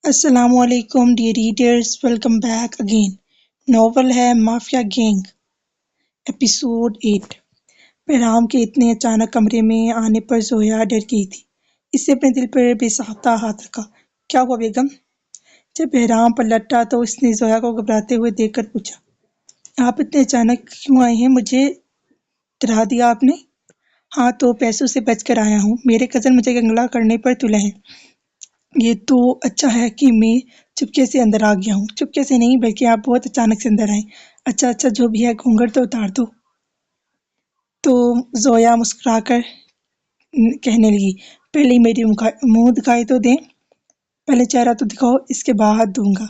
السلام علیکم dear readers, welcome back again. Novel ہے مافیا گینگ، ایپیسوڈ 8۔ بہرام کے اتنے اچانک کمرے میں آنے پر زویا ڈر گئی تھی۔ اس سے اپنے دل پر بے ساختہ ہاتھ رکھا۔ کیا ہوا بیگم؟ جب بہرام پلٹا تو اس نے زویا کو گھبراتے ہوئے دیکھ کر پوچھا، آپ اتنے اچانک کیوں آئے ہیں؟ مجھے ڈرا دیا آپ نے؟ ہاں تو پیسوں سے بچ کر آیا ہوں، میرے کزن مجھے گنگلا کرنے پر تلے ہیں۔ یہ تو اچھا ہے کہ میں چپکے سے اندر آ گیا ہوں۔ چپکے سے نہیں بلکہ آپ بہت اچانک سے اندر آئے۔ اچھا جو بھی ہے گھونگھٹ تو اتار دو۔ تو زویا مسکرا کر کہنے لگی، پہلے میری منہ دکھائی تو دیں، پہلے چہرہ تو دکھاؤ، اس کے بعد دوں گا۔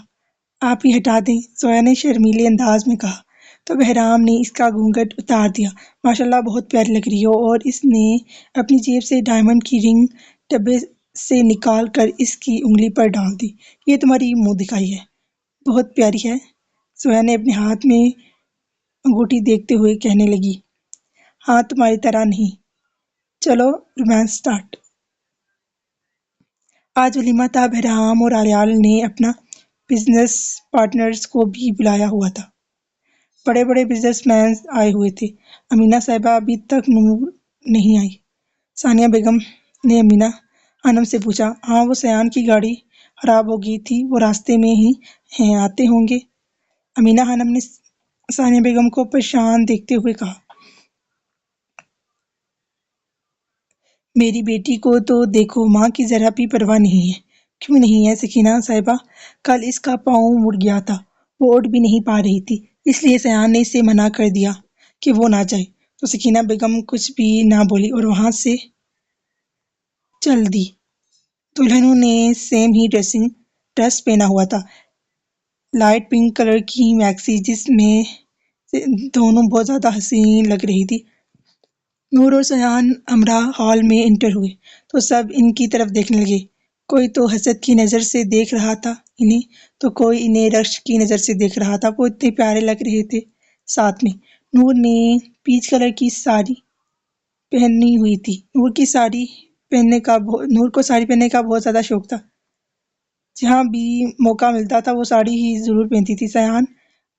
آپ ہی ہٹا دیں، زویا نے شرمیلے انداز میں کہا۔ تو بہرام نے اس کا گھونگھٹ اتار دیا۔ ماشاءاللہ بہت پیاری لگ رہی ہو۔ اور اس نے اپنی جیب سے ڈائمنڈ کی رنگ ڈبے سے نکال کر اس کی انگلی پر ڈال دی۔ یہ تمہاری منہ دکھائی ہے، بہت پیاری ہے۔ زویا نے اپنے ہاتھ میں انگوٹھی دیکھتے ہوئے کہنے لگی، ہاں تمہاری طرح نہیں۔ چلو رومانس سٹارٹ۔ آج ولیمہ تھا۔ بہرام اور اریال نے اپنا بزنس پارٹنرز کو بھی بلایا ہوا تھا۔ بڑے بڑے بزنس مین آئے ہوئے تھے۔ امینہ صاحبہ ابھی تک نور نہیں آئی۔ ثانیہ بیگم نے امینہ خانم سے پوچھا، ہاں وہ سیان کی گاڑی خراب ہو گئی تھی، وہ راستے میں ہی ہیں، آتے ہوں گے۔ امینہ خانم نے ثانیہ بیگم کو پریشان دیکھتے ہوئے کہا، میری بیٹی کو تو دیکھو، ماں کی ذرا بھی پرواہ نہیں ہے۔ کیوں نہیں ہے سکینہ صاحبہ؟ کل اس کا پاؤں مڑ گیا تھا، وہ اٹھ بھی نہیں پا رہی تھی، اس لیے سیان نے اسے منع کر دیا کہ وہ نہ جائے۔ تو سکینہ بیگم کچھ بھی نہ بولی اور وہاں سے چل دی۔ دلہنوں نے سیم ہی ڈریس پہنا ہوا تھا، لائٹ پنک کلر کی میکسی، جس میں سے دونوں بہت زیادہ حسین لگ رہی تھی۔ نور اور سیان ہمراہ ہال میں انٹر ہوئے تو سب ان کی طرف دیکھنے لگے۔ کوئی تو حسد کی نظر سے دیکھ رہا تھا انہیں، تو کوئی انہیں رشک کی نظر سے دیکھ رہا تھا۔ وہ اتنے پیارے لگ رہے تھے ساتھ میں۔ نور نے پیچ کلر کی ساڑی پہنی ہوئی تھی۔ نور کو ساڑی پہننے کا بہت زیادہ شوق تھا۔ جہاں بھی موقع ملتا تھا وہ ساڑی ہی ضرور پہنتی تھی۔ سیان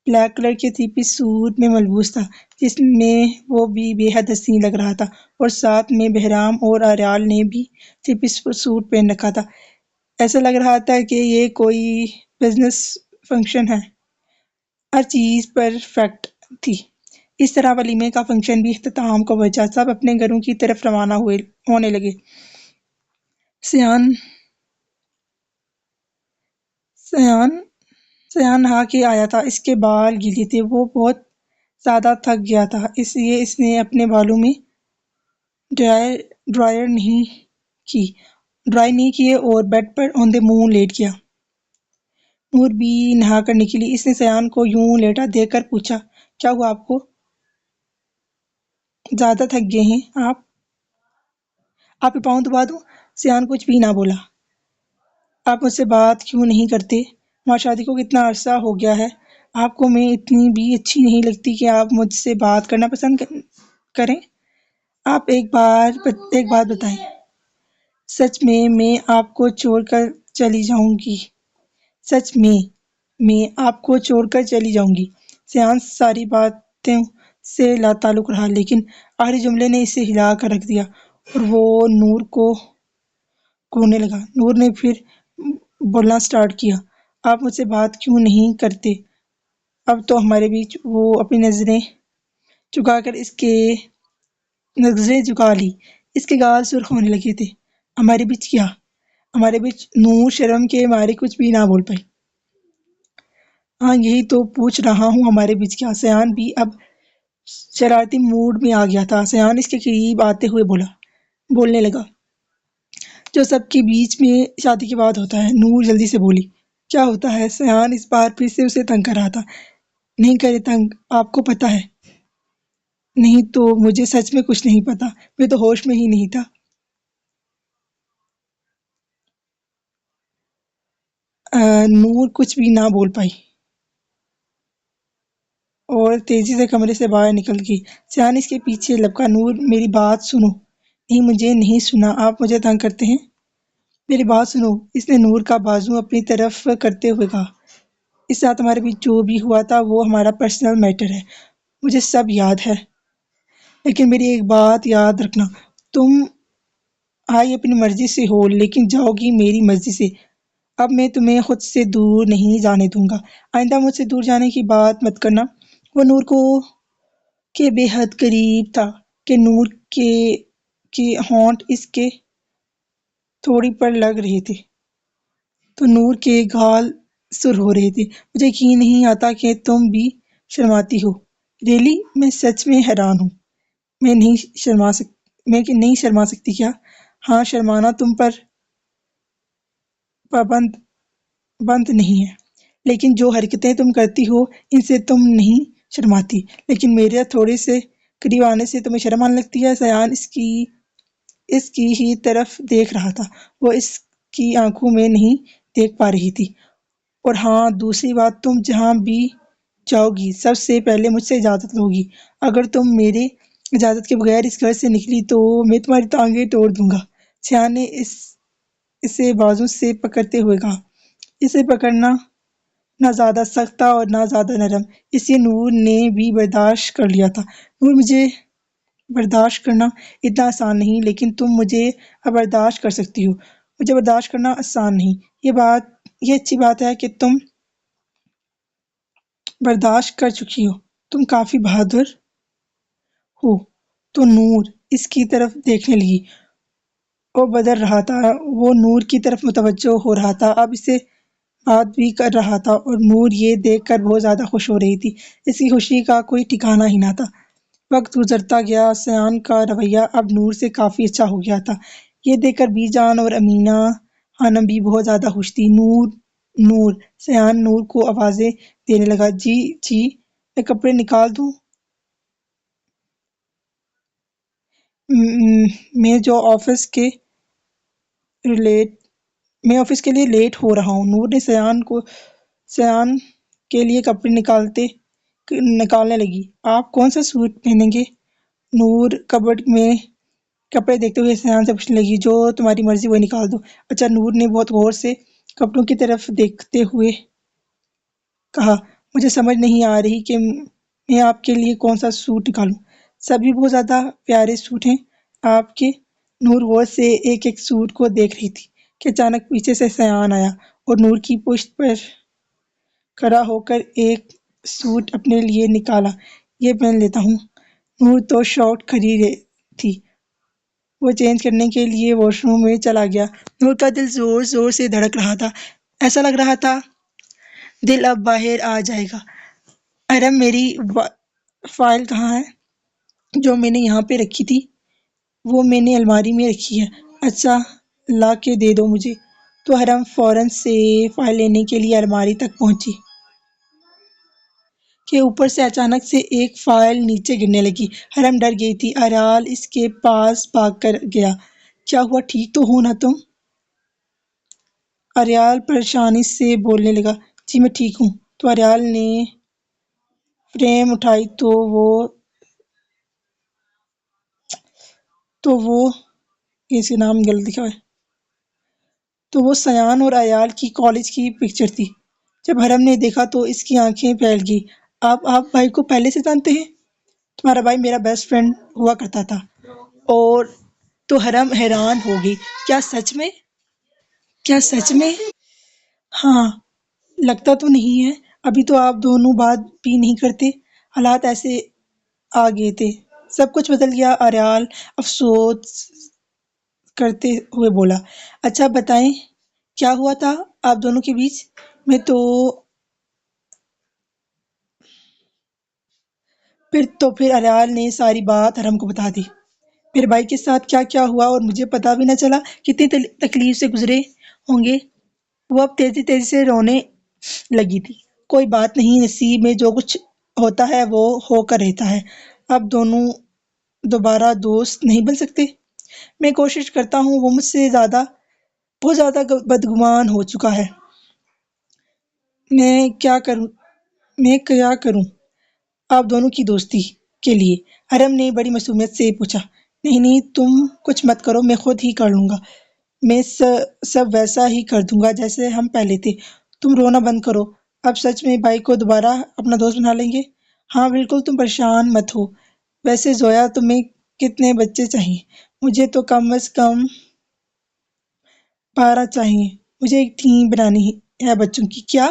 بلیک کلر کے 3 پیس سوٹ میں ملبوس تھا، جس میں وہ بھی بے حد حسین لگ رہا تھا، اور ساتھ میں بہرام اور اریال نے بھی 3 پیس سوٹ پہن رکھا تھا۔ ایسا لگ رہا تھا کہ یہ کوئی بزنس فنکشن ہے۔ ہر چیز پرفیکٹ تھی۔ اس طرح ولیمے کا فنکشن بھی اختتام کو پہنچا۔ سب اپنے گھروں کی طرف روانہ ہونے لگے۔ سیان نہا کے آیا تھا، اس کے بال گیلے تھے، وہ بہت زیادہ تھک گیا تھا، اس لیے اس نے اپنے بالوں میں ڈرائی نہیں کیے اور بیڈ پر اوندھے منہ لیٹ گیا۔ نور بھی نہا کر نکلی۔ اس نے سیان کو یوں لیٹا دیکھ کر پوچھا، کیا ہوا آپ کو؟ زیادہ تھک گئے ہیں آپ کے پاؤں دبا دوں؟ سیان کچھ بھی نہ بولا۔ آپ مجھ سے بات کیوں نہیں کرتے؟ ہماری شادی کو کتنا عرصہ ہو گیا ہے، آپ کو میں اتنی بھی اچھی نہیں لگتی کہ آپ مجھ سے بات کرنا پسند کریں؟ آپ ایک بات بتائیں، سچ میں آپ کو چھوڑ کر چلی جاؤں گی؟ سچ میں آپ کو چھوڑ کر چلی جاؤں گی؟ سیان ساری باتوں سے لا تعلق رہا، لیکن آخری جملے نے اسے ہلا کر رکھ دیا، اور وہ نور کو گھورنے لگا۔ نور نے پھر بولنا سٹارٹ کیا، آپ مجھ سے بات کیوں نہیں کرتے؟ اب تو ہمارے بیچ، وہ اپنی نظریں جھکا لی، اس کے گال سرخ ہونے لگے تھے۔ ہمارے بیچ کیا؟ ہمارے بیچ؟ نور شرم کے مارے کچھ بھی نہ بول پائی۔ ہاں یہی تو پوچھ رہا ہوں، ہمارے بیچ کیا؟ سیان بھی اب شرارتی موڈ میں آ گیا تھا۔ سیان اس کے قریب آتے ہوئے بولنے لگا، جو سب کے بیچ میں شادی کے بعد ہوتا ہے۔ نور جلدی سے بولی، کیا ہوتا ہے؟ سیان اس بار پھر سے اسے تنگ کر رہا تھا۔ نہیں کرے تنگ، آپ کو پتہ ہے؟ نہیں تو مجھے سچ میں کچھ نہیں پتا، میں تو ہوش میں ہی نہیں تھا۔ نور کچھ بھی نہ بول پائی اور تیزی سے کمرے سے باہر نکل گئی۔ سیان اس کے پیچھے لپکا، نور میری بات سنو۔ نہیں مجھے نہیں سنا، آپ مجھے تنگ کرتے ہیں۔ میری بات سنو، اس نے نور کا بازو اپنی طرف کرتے ہوئے کہا۔ اس رات ہمارے بیچ جو بھی ہوا تھا وہ ہمارا پرسنل میٹر ہے، مجھے سب یاد ہے، لیکن میری ایک بات یاد رکھنا، تم آئی اپنی مرضی سے ہو لیکن جاؤ گی میری مرضی سے۔ اب میں تمہیں خود سے دور نہیں جانے دوں گا، آئندہ مجھ سے دور جانے کی بات مت کرنا۔ وہ نور کو کے بے حد قریب تھا کہ نور کے ہونٹ اس کے تھوڑی پر لگ رہے تھے تو نور کے گال سر ہو رہے تھے۔ مجھے یقین نہیں آتا کہ تم بھی شرماتی ہو۔ ریلی میں سچ میں حیران ہوں، میں نہیں نہیں شرما سکتی کیا؟ ہاں، شرمانا تم پر پابند بند نہیں ہے، لیکن جو حرکتیں تم کرتی ہو ان سے تم نہیں شرماتی، لیکن میرے تھوڑے سے قریب آنے سے تمہیں شرم آنے لگتی ہے۔ سیان اس کی ہی طرف دیکھ رہا تھا، وہ اس کی آنکھوں میں نہیں دیکھ پا رہی تھی۔ اور ہاں، دوسری بات، تم جہاں بھی جاؤ گی سب سے پہلے مجھ سے اجازت لو گی۔ اگر تم میرے اجازت کے بغیر اس گھر سے نکلی تو میں تمہاری ٹانگیں توڑ دوں گا۔ سیان نے اسے بازو سے پکڑتے ہوئے کہا۔ اسے پکڑنا نہ زیادہ سخت تھا اور نہ زیادہ نرم، اس لیے نور نے بھی برداشت کر لیا تھا۔ نور، مجھے برداشت کرنا اتنا آسان نہیں، لیکن تم مجھے اب برداشت کر سکتی ہو، مجھے برداشت کرنا آسان نہیں۔ یہ اچھی بات ہے کہ تم برداشت کر چکی ہو، تم کافی بہادر ہو۔ تو نور اس کی طرف دیکھنے لگی، وہ بدل رہا تھا، وہ نور کی طرف متوجہ ہو رہا تھا، اب اسے بات بھی کر رہا تھا، اور نور یہ دیکھ کر بہت زیادہ خوش ہو رہی تھی، اس کی خوشی کا کوئی ٹھکانہ ہی نہ تھا۔ وقت گزرتا گیا، سیان کا رویہ اب نور سے کافی اچھا ہو گیا تھا، یہ دیکھ کر بی جان اور امینا خانم بھی بہت زیادہ خوش تھی۔ نور، نور! سیان نور کو آوازیں دینے لگا۔ جی جی، میں کپڑے نکال دوں؟ میں جو آفس کے لیے لیٹ ہو رہا ہوں۔ نور نے سیان کے لیے کپڑے نکالنے لگی۔ آپ کون سا سوٹ پہنیں گے؟ نور کبرڈ میں کپڑے دیکھتے ہوئے سیان سے پوچھنے لگی۔ جو تمہاری مرضی وہ نکال دو۔ اچھا، نور نے بہت غور سے کپڑوں کی طرف دیکھتے ہوئے کہا، مجھے سمجھ نہیں آ رہی کہ میں آپ کے لیے کون سا سوٹ نکالوں، سبھی بہت زیادہ پیارے سوٹ ہیں آپ کے۔ نور غور سے ایک ایک سوٹ کو دیکھ رہی تھی کہ اچانک پیچھے سے سیان آیا اور نور کی پشت پر کھڑا ہو کر ایک سوٹ اپنے لیے نکالا۔ یہ پہن لیتا ہوں۔ نور تو شاکڈ کھڑی تھی، وہ چینج کرنے کے لیے واش روم میں چلا گیا۔ نور کا دل زور زور سے دھڑک رہا تھا، ایسا لگ رہا تھا دل اب باہر آ جائے گا۔ ارم، میری فائل کہاں ہے جو میں نے یہاں پہ رکھی تھی؟ وہ میں نے الماری میں رکھی ہے۔ اچھا، لا کے دے دو مجھے۔ تو ارم فوراً سے فائل لینے کے لیے الماری تک پہنچی کہ اوپر سے اچانک سے ایک فائل نیچے گرنے لگی۔ ارم ڈر گئی تھی۔ ارال اس کے پاس بھاگ کر گیا۔ کیا ہوا، ٹھیک تو ہو نا تم؟ ارال پریشانی سے بولنے لگا۔ جی میں ٹھیک ہوں۔ تو ارال نے فریم اٹھائی تو وہ سیان اور ایال کی کالج کی پکچر تھی۔ جب ارم نے دیکھا تو اس کی آنکھیں پھیل گئی۔ آپ بھائی کو پہلے سے جانتے ہیں؟ تمہارا بھائی میرا بیسٹ فرینڈ ہوا کرتا تھا۔ اور تو ارم حیران ہو گئی۔ کیا سچ میں؟ ہاں، لگتا تو نہیں ہے، ابھی تو آپ دونوں بات بھی نہیں کرتے، حالات ایسے آ گئے تھے، سب کچھ بدل گیا۔ ارال افسوس کرتے ہوئے بولا۔ اچھا بتائیں، کیا ہوا تھا آپ دونوں کے بیچ؟ پھر ارال نے ساری بات ارم کو بتا دی۔ میرے بھائی کے ساتھ کیا کیا ہوا اور مجھے پتا بھی نہ چلا، کتنی تکلیف سے گزرے ہوں گے۔ وہ اب تیزی تیزی سے رونے لگی تھی۔ کوئی بات نہیں، نصیب میں جو کچھ ہوتا ہے وہ ہو کر رہتا ہے، اب دونوں دوبارہ دوست نہیں بن سکتے۔ میں کوشش کرتا ہوں، وہ مجھ سے بہت زیادہ بدگمان ہو چکا ہے۔ میں کیا کروں آپ دونوں کی دوستی کے لیے؟ ارم نے بڑی معصومیت سے پوچھا۔ نہیں نہیں، تم کچھ مت کرو، میں خود ہی کر لوں گا۔ میں سب ویسا ہی کر دوں گا جیسے ہم پہلے تھے۔ تم رونا بند کرو۔ اب سچ میں بھائی کو دوبارہ اپنا دوست بنا لیں گے؟ ہاں بالکل، تم پریشان مت ہو۔ ویسے زویا، تمہیں کتنے بچے چاہیے؟ مجھے تو کم از کم 12 چاہیے۔ مجھے ایک ٹیم بنانی ہے بچوں کی۔ کیا؟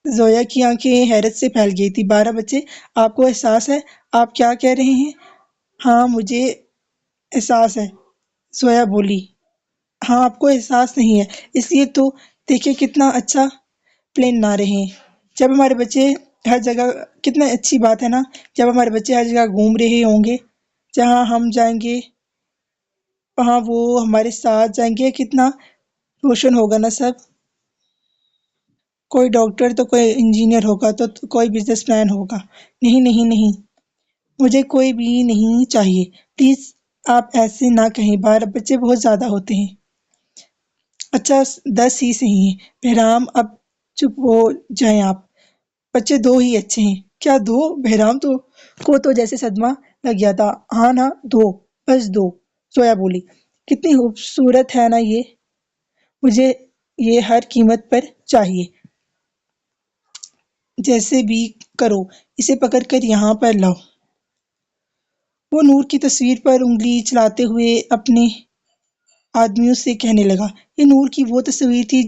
زویا کی آنکھیں حیرت سے پھیل گئی تھی۔ 12 بچے؟ آپ کو احساس ہے آپ کیا کہہ رہے ہیں؟ ہاں مجھے احساس ہے، زویا بولی۔ ہاں آپ کو احساس نہیں ہے، اس لیے تو دیکھیں کتنا اچھا پلان بنا رہے ہیں۔ جب ہمارے بچے ہر جگہ، کتنا اچھی بات ہے نا، جب ہمارے بچے ہر جگہ گھوم رہے ہوں گے، جہاں ہم جائیں گے وہاں وہ ہمارے ساتھ جائیں گے، کتنا روشن ہوگا نا سب۔ کوئی ڈاکٹر تو کوئی انجینئر ہوگا تو کوئی بزنس مین ہوگا۔ نہیں نہیں نہیں، مجھے کوئی بھی نہیں چاہیے، پلیز آپ ایسے نہ کہیں، 12 بچے بہت زیادہ ہوتے ہیں۔ اچھا 10 ہی صحیح ہیں۔ بہرام اب چپ ہو جائیں آپ، بچے 2 ہی اچھے ہیں۔ کیا 2؟ بہرام کو تو جیسے صدمہ لگ گیا تھا۔ ہاں نا 2، بس 2، زویا بولی۔ کتنی خوبصورت ہے نا یہ، مجھے یہ ہر قیمت پر چاہیے۔ جیسے بھی کرو اسے پکڑ کر یہاں پر لاؤ۔ وہ نور کی تصویر پر انگلی چلاتے ہوئے اپنے آدمیوں سے کہنے لگا۔ یہ نور کی وہ تصویر تھی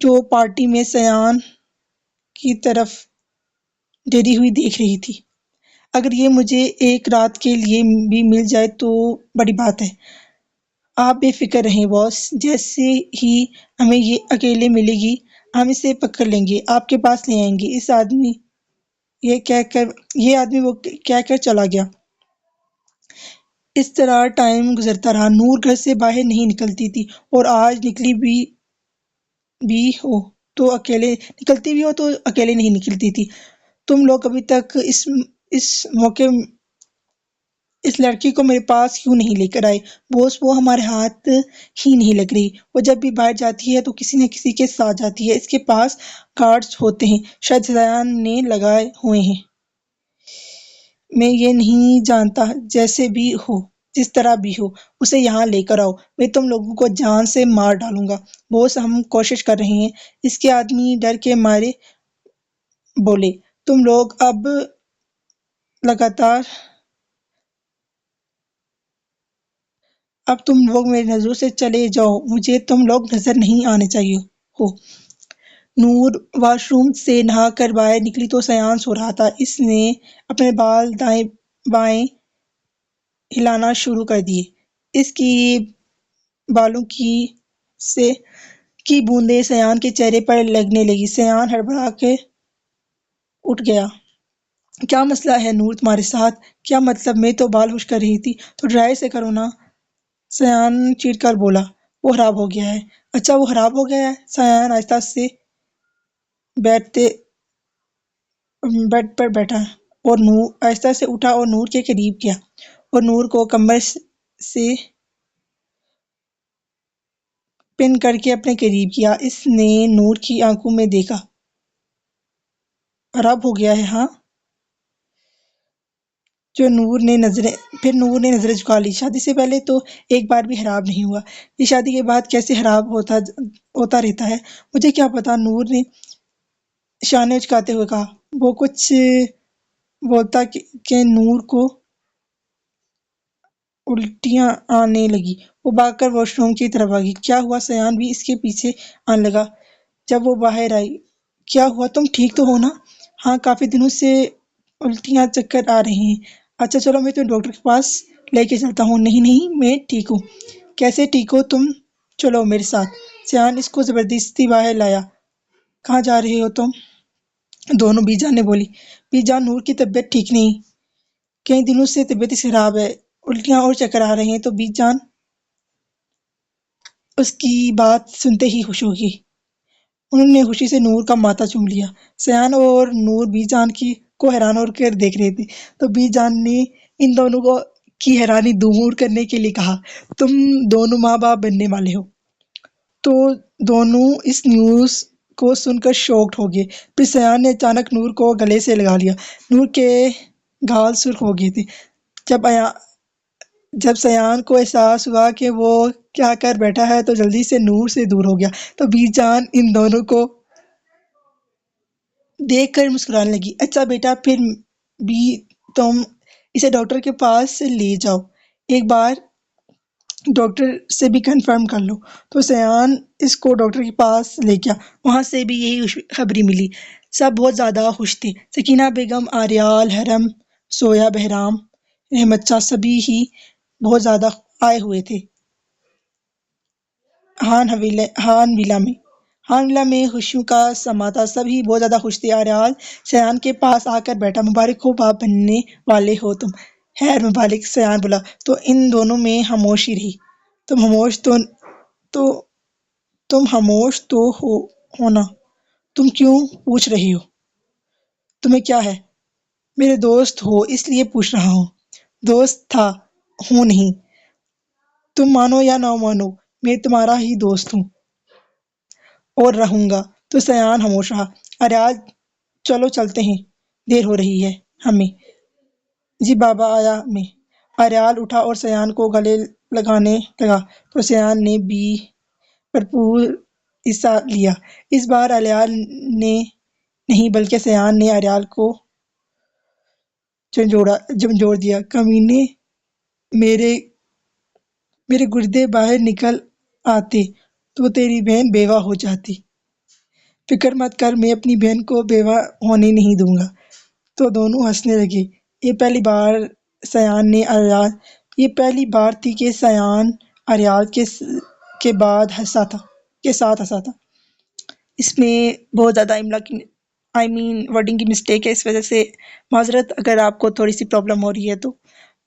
جو پارٹی میں سیان کی طرف ڈری ہوئی دیکھ رہی تھی۔ اگر یہ مجھے ایک رات کے لیے بھی مل جائے تو بڑی بات ہے۔ آپ بے فکر رہیں باس، جیسے ہی ہمیں یہ اکیلے ملے گی ہم اسے پکڑ لیں گے، آپ کے پاس لے آئیں گے۔ یہ آدمی وہ کہہ کر چلا گیا۔ اس طرح ٹائم گزرتا رہا۔ نور گھر سے باہر نہیں نکلتی تھی، اور آج نکلتی بھی ہو تو اکیلے نہیں نکلتی تھی۔ تم لوگ ابھی تک اس موقع اس لڑکی کو میرے پاس کیوں نہیں لے کر آئے؟ بوس وہ ہمارے ہاتھ ہی نہیں لگ رہی۔ وہ جب بھی باہر جاتی ہے تو کسی نہ کسی کے ساتھ جاتی ہے۔ اس کے پاس گارڈز ہوتے ہیں، شاید سیان نے لگائے ہوئے ہیں۔ میں یہ نہیں جانتا، جس طرح بھی ہو اسے یہاں لے کر آؤ، میں تم لوگوں کو جان سے مار ڈالوں گا۔ بوس ہم کوشش کر رہے ہیں، اس کے آدمی ڈر کے مارے بولے۔ تم لوگ اب تم لوگ میری نظروں سے چلے جاؤ، مجھے تم لوگ نظر نہیں آنے چاہیے ہو۔ نور واش روم سے نہا کر باہر نکلی تو سیان سو رہا تھا۔ اس نے اپنے بال دائیں بائیں ہلانا شروع کر دیے۔ اس کی بالوں کی بوندیں سیان کے چہرے پر لگنے لگی۔ سیان ہڑبڑا کے اٹھ گیا۔ کیا مسئلہ ہے نور تمہارے ساتھ؟ کیا مطلب؟ میں تو بال خشک کر رہی تھی۔ تو ڈرائی سے کرو نا، سیان چیڑ کر بولا۔ وہ خراب ہو گیا ہے۔ اچھا وہ خراب ہو گیا ہے؟ سیان آہستہ سے بیڈ پر بیٹھا اور آہستہ سے اٹھا اور نور کے قریب گیا اور نور کو کمر سے پن کر کے اپنے قریب کیا۔ اس نے نور کی آنکھوں میں دیکھا۔ خراب ہو گیا ہے ہاں؟ پھر نور نے نظریں جھکا لی۔ شادی سے پہلے تو ایک بار بھی خراب نہیں ہوا، یہ شادی کے بعد کیسے خراب ہوتا رہتا ہے؟ مجھے کیا پتا، نور نے شانے اچکاتے ہوئے کہا۔ وہ کچھ بولتا کہ نور کو الٹیاں آنے لگی۔ وہ بھاگ کر واش روم کی طرف بھاگی۔ کیا ہوا؟ سیان بھی اس کے پیچھے آنے لگا جب وہ باہر آئی۔ کیا ہوا؟ تم ٹھیک تو ہو نا؟ ہاں کافی دنوں سے الٹیاں چکر آ رہے ہیں۔ اچھا چلو میں تمہیں ڈاکٹر کے پاس لے کے چلتا ہوں۔ نہیں نہیں میں ٹھیک ہوں۔ کیسے ٹھیک ہو تم؟ چلو میرے ساتھ۔ سیان اس کو زبردستی باہر لایا۔ کہاں جا رہے ہو تم دونوں؟ بی جان نے بولی۔ بی جان نور کی طبیعت ٹھیک نہیں، کئی دنوں سے طبیعت اس کی خراب ہے، الٹیاں اور چکر آ رہے ہیں۔ تو بی جان اس کی بات سنتے ہی خوش ہو گئی۔ انہوں نے خوشی سے نور کا ماتھا چوم لیا۔ سیان اور نور بی جان کو حیران ہو کر دیکھ رہے تھے، تو بی جان نے ان دونوں کی حیرانی دور کرنے کے لیے کہا، تم دونوں ماں باپ بننے والے ہو؟ تو دونوں اس نیوز کو سن کر شاکڈ ہو گئے۔ پھر سیان نے اچانک نور کو گلے سے لگا لیا۔ نور کے گال سرخ ہو گئے تھے۔ جب سیان کو احساس ہوا کہ وہ کیا کر بیٹھا ہے تو جلدی سے نور سے دور ہو گیا، تو بی جان ان دونوں کو دیکھ کر مسکرانے لگی۔ اچھا بیٹا، پھر بھی تم اسے ڈاکٹر کے پاس لے جاؤ، ایک بار ڈاکٹر سے بھی کنفرم کر لو۔ تو سیان اس کو ڈاکٹر کے پاس لے گیا، وہاں سے بھی یہی خوشخبری ملی۔ سب بہت زیادہ خوش تھے، سکینہ بیگم، آریال، حرم، سویا، بہرام، احمد شاہ، سبھی ہی بہت زیادہ آئے ہوئے تھے ہان ویلا میں خوشیوں کا سما تھا، سبھی بہت زیادہ خوش تھے۔ آریال سیان کے پاس آ کر بیٹھا، مبارک ہو باپ بننے والے ہو تم۔ خیر مبارک، سیان بولا۔ تو ان دونوں میں خاموشی رہی۔ تم خاموش تو ہو نا، تم کیوں پوچھ رہی ہو؟ تمہیں کیا ہے؟ میرے دوست ہو اس لیے پوچھ رہا ہوں۔ دوست تھا، ہوں نہیں، تم مانو یا نہ مانو میں تمہارا ہی دوست ہوں اور رہوں گا۔ تو سیان خاموش رہا۔ آریال چلو چلتے ہیں، دیر ہو رہی ہے ہمیں۔ جی بابا آیا میں۔ آریال اٹھا اور سیان کو گلے لگانے لگا، تو سیان نے بھی بھرپور حصہ لیا۔ اس بار آریال نے نہیں بلکہ سیان نے آریال کو جھنجھوڑ دیا۔ کمینے، میرے گردے باہر نکل آتے تو تیری بہن بیوہ ہو جاتی۔ فکر مت کر، میں اپنی بہن کو بیوہ ہونے نہیں دوں گا۔ تو دونوں ہنسنے لگے۔ یہ پہلی بار تھی کہ سیان آریال کے ساتھ ہنسا تھا۔ اس میں بہت زیادہ ورڈنگ کی مسٹیک ہے، اس وجہ سے معذرت اگر آپ کو تھوڑی سی پرابلم ہو رہی ہے تو۔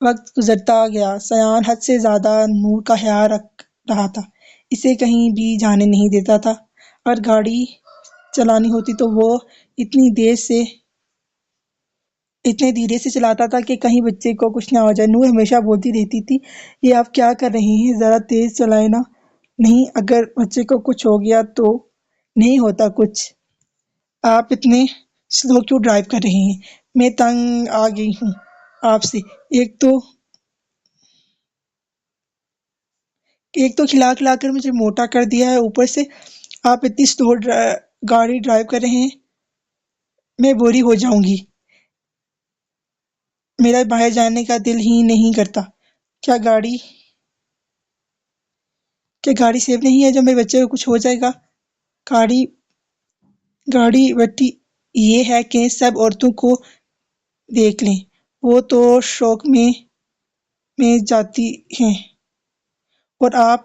وقت گزرتا گیا، سیان حد سے زیادہ نور کا خیال رکھ رہا تھا، اسے کہیں بھی جانے نہیں دیتا تھا۔ اگر گاڑی چلانی ہوتی تو وہ اتنے دھیرے سے چلاتا تھا کہ کہیں بچے کو کچھ نہ ہو جائے۔ نور ہمیشہ بولتی رہتی تھی، یہ آپ کیا کر رہے ہیں، ذرا تیز چلائیں نا۔ نہیں، اگر بچے کو کچھ ہو گیا تو؟ نہیں ہوتا کچھ، آپ اتنے سلو کیوں ڈرائیو کر رہے ہیں؟ میں تنگ آ گئی ہوں آپ سے، ایک تو کھلا کھلا کر مجھے موٹا کر دیا ہے، اوپر سے آپ اتنی سلو گاڑی ڈرائیو کر رہے ہیں، میں بوری ہو جاؤں گی، میرا باہر جانے کا دل ہی نہیں کرتا۔ کیا گاڑی سیف نہیں ہے؟ جب میرے بچے کو کچھ ہو جائے گا؟ گاڑی وٹی یہ ہے کہ سب عورتوں کو دیکھ لیں، وہ تو شوق میں جاتی ہیں، اور آپ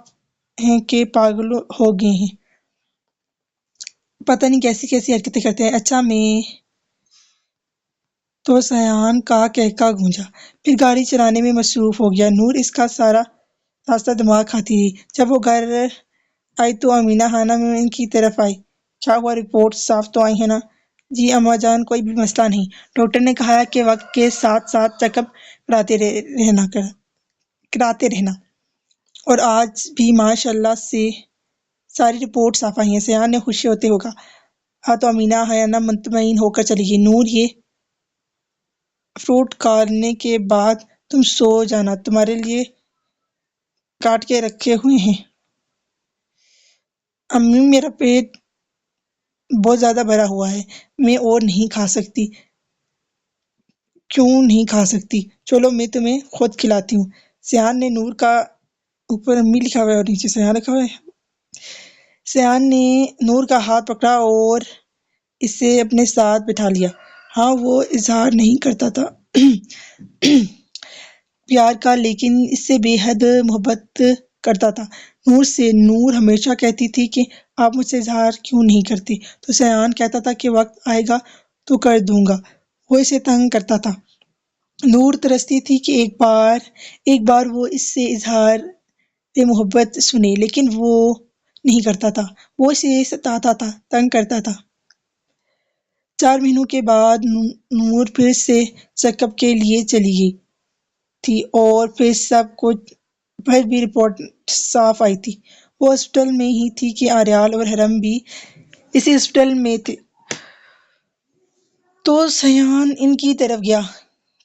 ہیں کہ پاگل ہو گئے ہیں، پتہ نہیں کیسی کیسی حرکتیں کرتے ہیں۔ اچھا میں تو سیان کا قہقہ گونجا، پھر گاڑی چلانے میں مصروف ہو گیا۔ نور اس کا سارا راستہ دماغ کھاتی رہی۔ جب وہ گھر آئی تو امینہ خانم ان کی طرف آئی۔ کیا ہوا، رپورٹ صاف تو آئی ہے نا؟ جی اماں جان، کوئی بھی مسئلہ نہیں، ڈاکٹر نے کہا ہے کہ وقت کے ساتھ ساتھ چیک اپ کراتے رہنا، اور آج بھی ماشاء اللہ سے ساری رپورٹ صاف آئی ہیں۔ سیان نے خوشی ہوتے ہوئے کہا۔ ہاں تو امینہ خانم مطمئن ہو کر چلی گئی۔ نور، یہ فروٹ کھانے کے بعد تم سو جانا، تمہارے لیے کاٹ کے رکھے ہوئے ہیں۔ امی میرا پیٹ بہت زیادہ بھرا ہوا ہے، میں اور نہیں کھا سکتی۔ کیوں نہیں کھا سکتی؟ چلو میں تمہیں خود کھلاتی ہوں۔ سیان نے نور کا اوپر امی لکھا ہوا ہے اور نیچے سیان لکھا ہوا ہے۔ سیان نے نور کا ہاتھ پکڑا اور اسے اپنے ساتھ بٹھا لیا۔ ہاں وہ اظہار نہیں کرتا تھا پیار کا، لیکن اس سے بے حد محبت کرتا تھا نور سے۔ نور ہمیشہ کہتی تھی کہ آپ مجھ سے اظہار کیوں نہیں کرتے؟ تو سیان کہتا تھا کہ وقت آئے گا تو کر دوں گا۔ وہ اسے تنگ کرتا تھا۔ نور ترستی تھی کہ ایک بار وہ اس سے اظہار محبت سنے، لیکن وہ نہیں کرتا تھا۔ وہ اسے ستاتا تھا، تنگ کرتا تھا۔ 4 مہینوں کے بعد نور پھر سے چیک اپ کے لیے چلی گئی تھی، اور پھر بھی رپورٹ صاف آئی تھی۔ وہ ہسپتال میں ہی تھی کہ آریال اور حرم بھی اسی ہسپتال میں تھے۔ تو سیان ان کی طرف گیا۔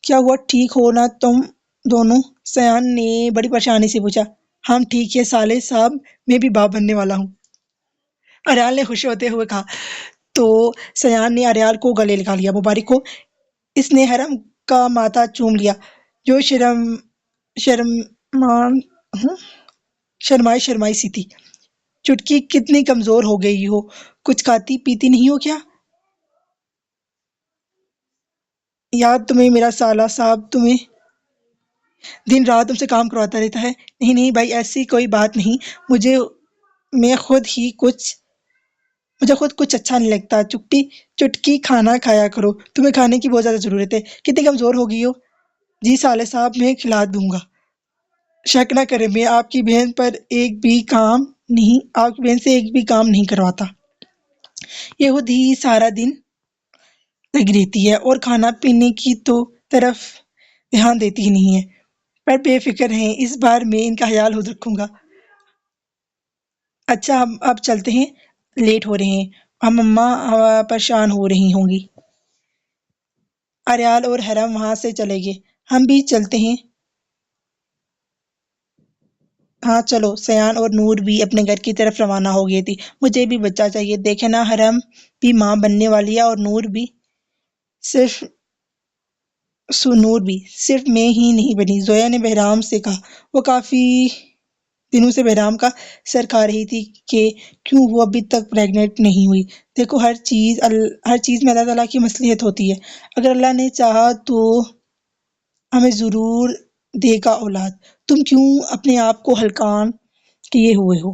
کیا ہوا، ٹھیک ہو نا تم؟ دونوں؟ سیان نے بڑی پریشانی سے پوچھا۔ ہم ٹھیک ہے صالح صاحب، میں بھی باپ بننے والا ہوں، اریال نے خوش ہوتے ہوئے کہا۔ تو سیان نے اریال کو گلے لگا لیا۔ مبارک ہو، اس نے حرم کا ماتھا چوم لیا جو شرمان شرمائی سی تھی۔ چٹکی کتنی کمزور ہو گئی ہو، کچھ کھاتی پیتی نہیں ہو کیا؟ یاد تمہیں میرا سالہ صاحب تمہیں دن رات تم سے کام کرواتا رہتا ہے؟ نہیں نہیں بھائی، ایسی کوئی بات نہیں، میں مجھے خود کچھ اچھا نہیں لگتا۔ چٹکی کھانا کھایا کرو، تمہیں کھانے کی بہت زیادہ ضرورت ہے۔ کتنی کمزور ہو گئی ہو؟ جی صالح صاحب، میں کھلا دوں گا۔ شک نہ کریں، میں آپ کی بہن سے ایک بھی کام نہیں کرواتا۔ یہ خود ہی سارا دن لگی رہتی ہے اور کھانا پینے کی تو طرف دھیان دیتی ہی نہیں ہے، پر بے فکر ہیں، اس بار میں ان کا خیال خود رکھوں گا۔ اچھا ہم اب چلتے ہیں، لیٹ ہو رہے ہیں، ہم اماں پریشان ہو رہی ہوں گی۔ اریال اور حرم وہاں سے چلے گئے۔ ہم بھی چلتے ہیں۔ ہاں چلو۔ سیان اور نور بھی اپنے گھر کی طرف روانہ ہو گئے تھے۔ مجھے بھی بچہ چاہیے، دیکھے نا حرم بھی ماں بننے والی ہے اور نور بھی صرف میں ہی نہیں بنی۔ زویا نے بہرام سے کہا۔ وہ کافی دنوں سے بہرام کا سر کھا رہی تھی کہ کیوں وہ ابھی تک پریگننٹ نہیں ہوئی۔ دیکھو ہر چیز میں اللہ تعالیٰ کی مصلحت ہوتی ہے، اگر اللہ نے چاہا تو ہمیں ضرور دے گا اولاد۔ تم کیوں اپنے آپ کو ہلکان کیے ہوئے ہو؟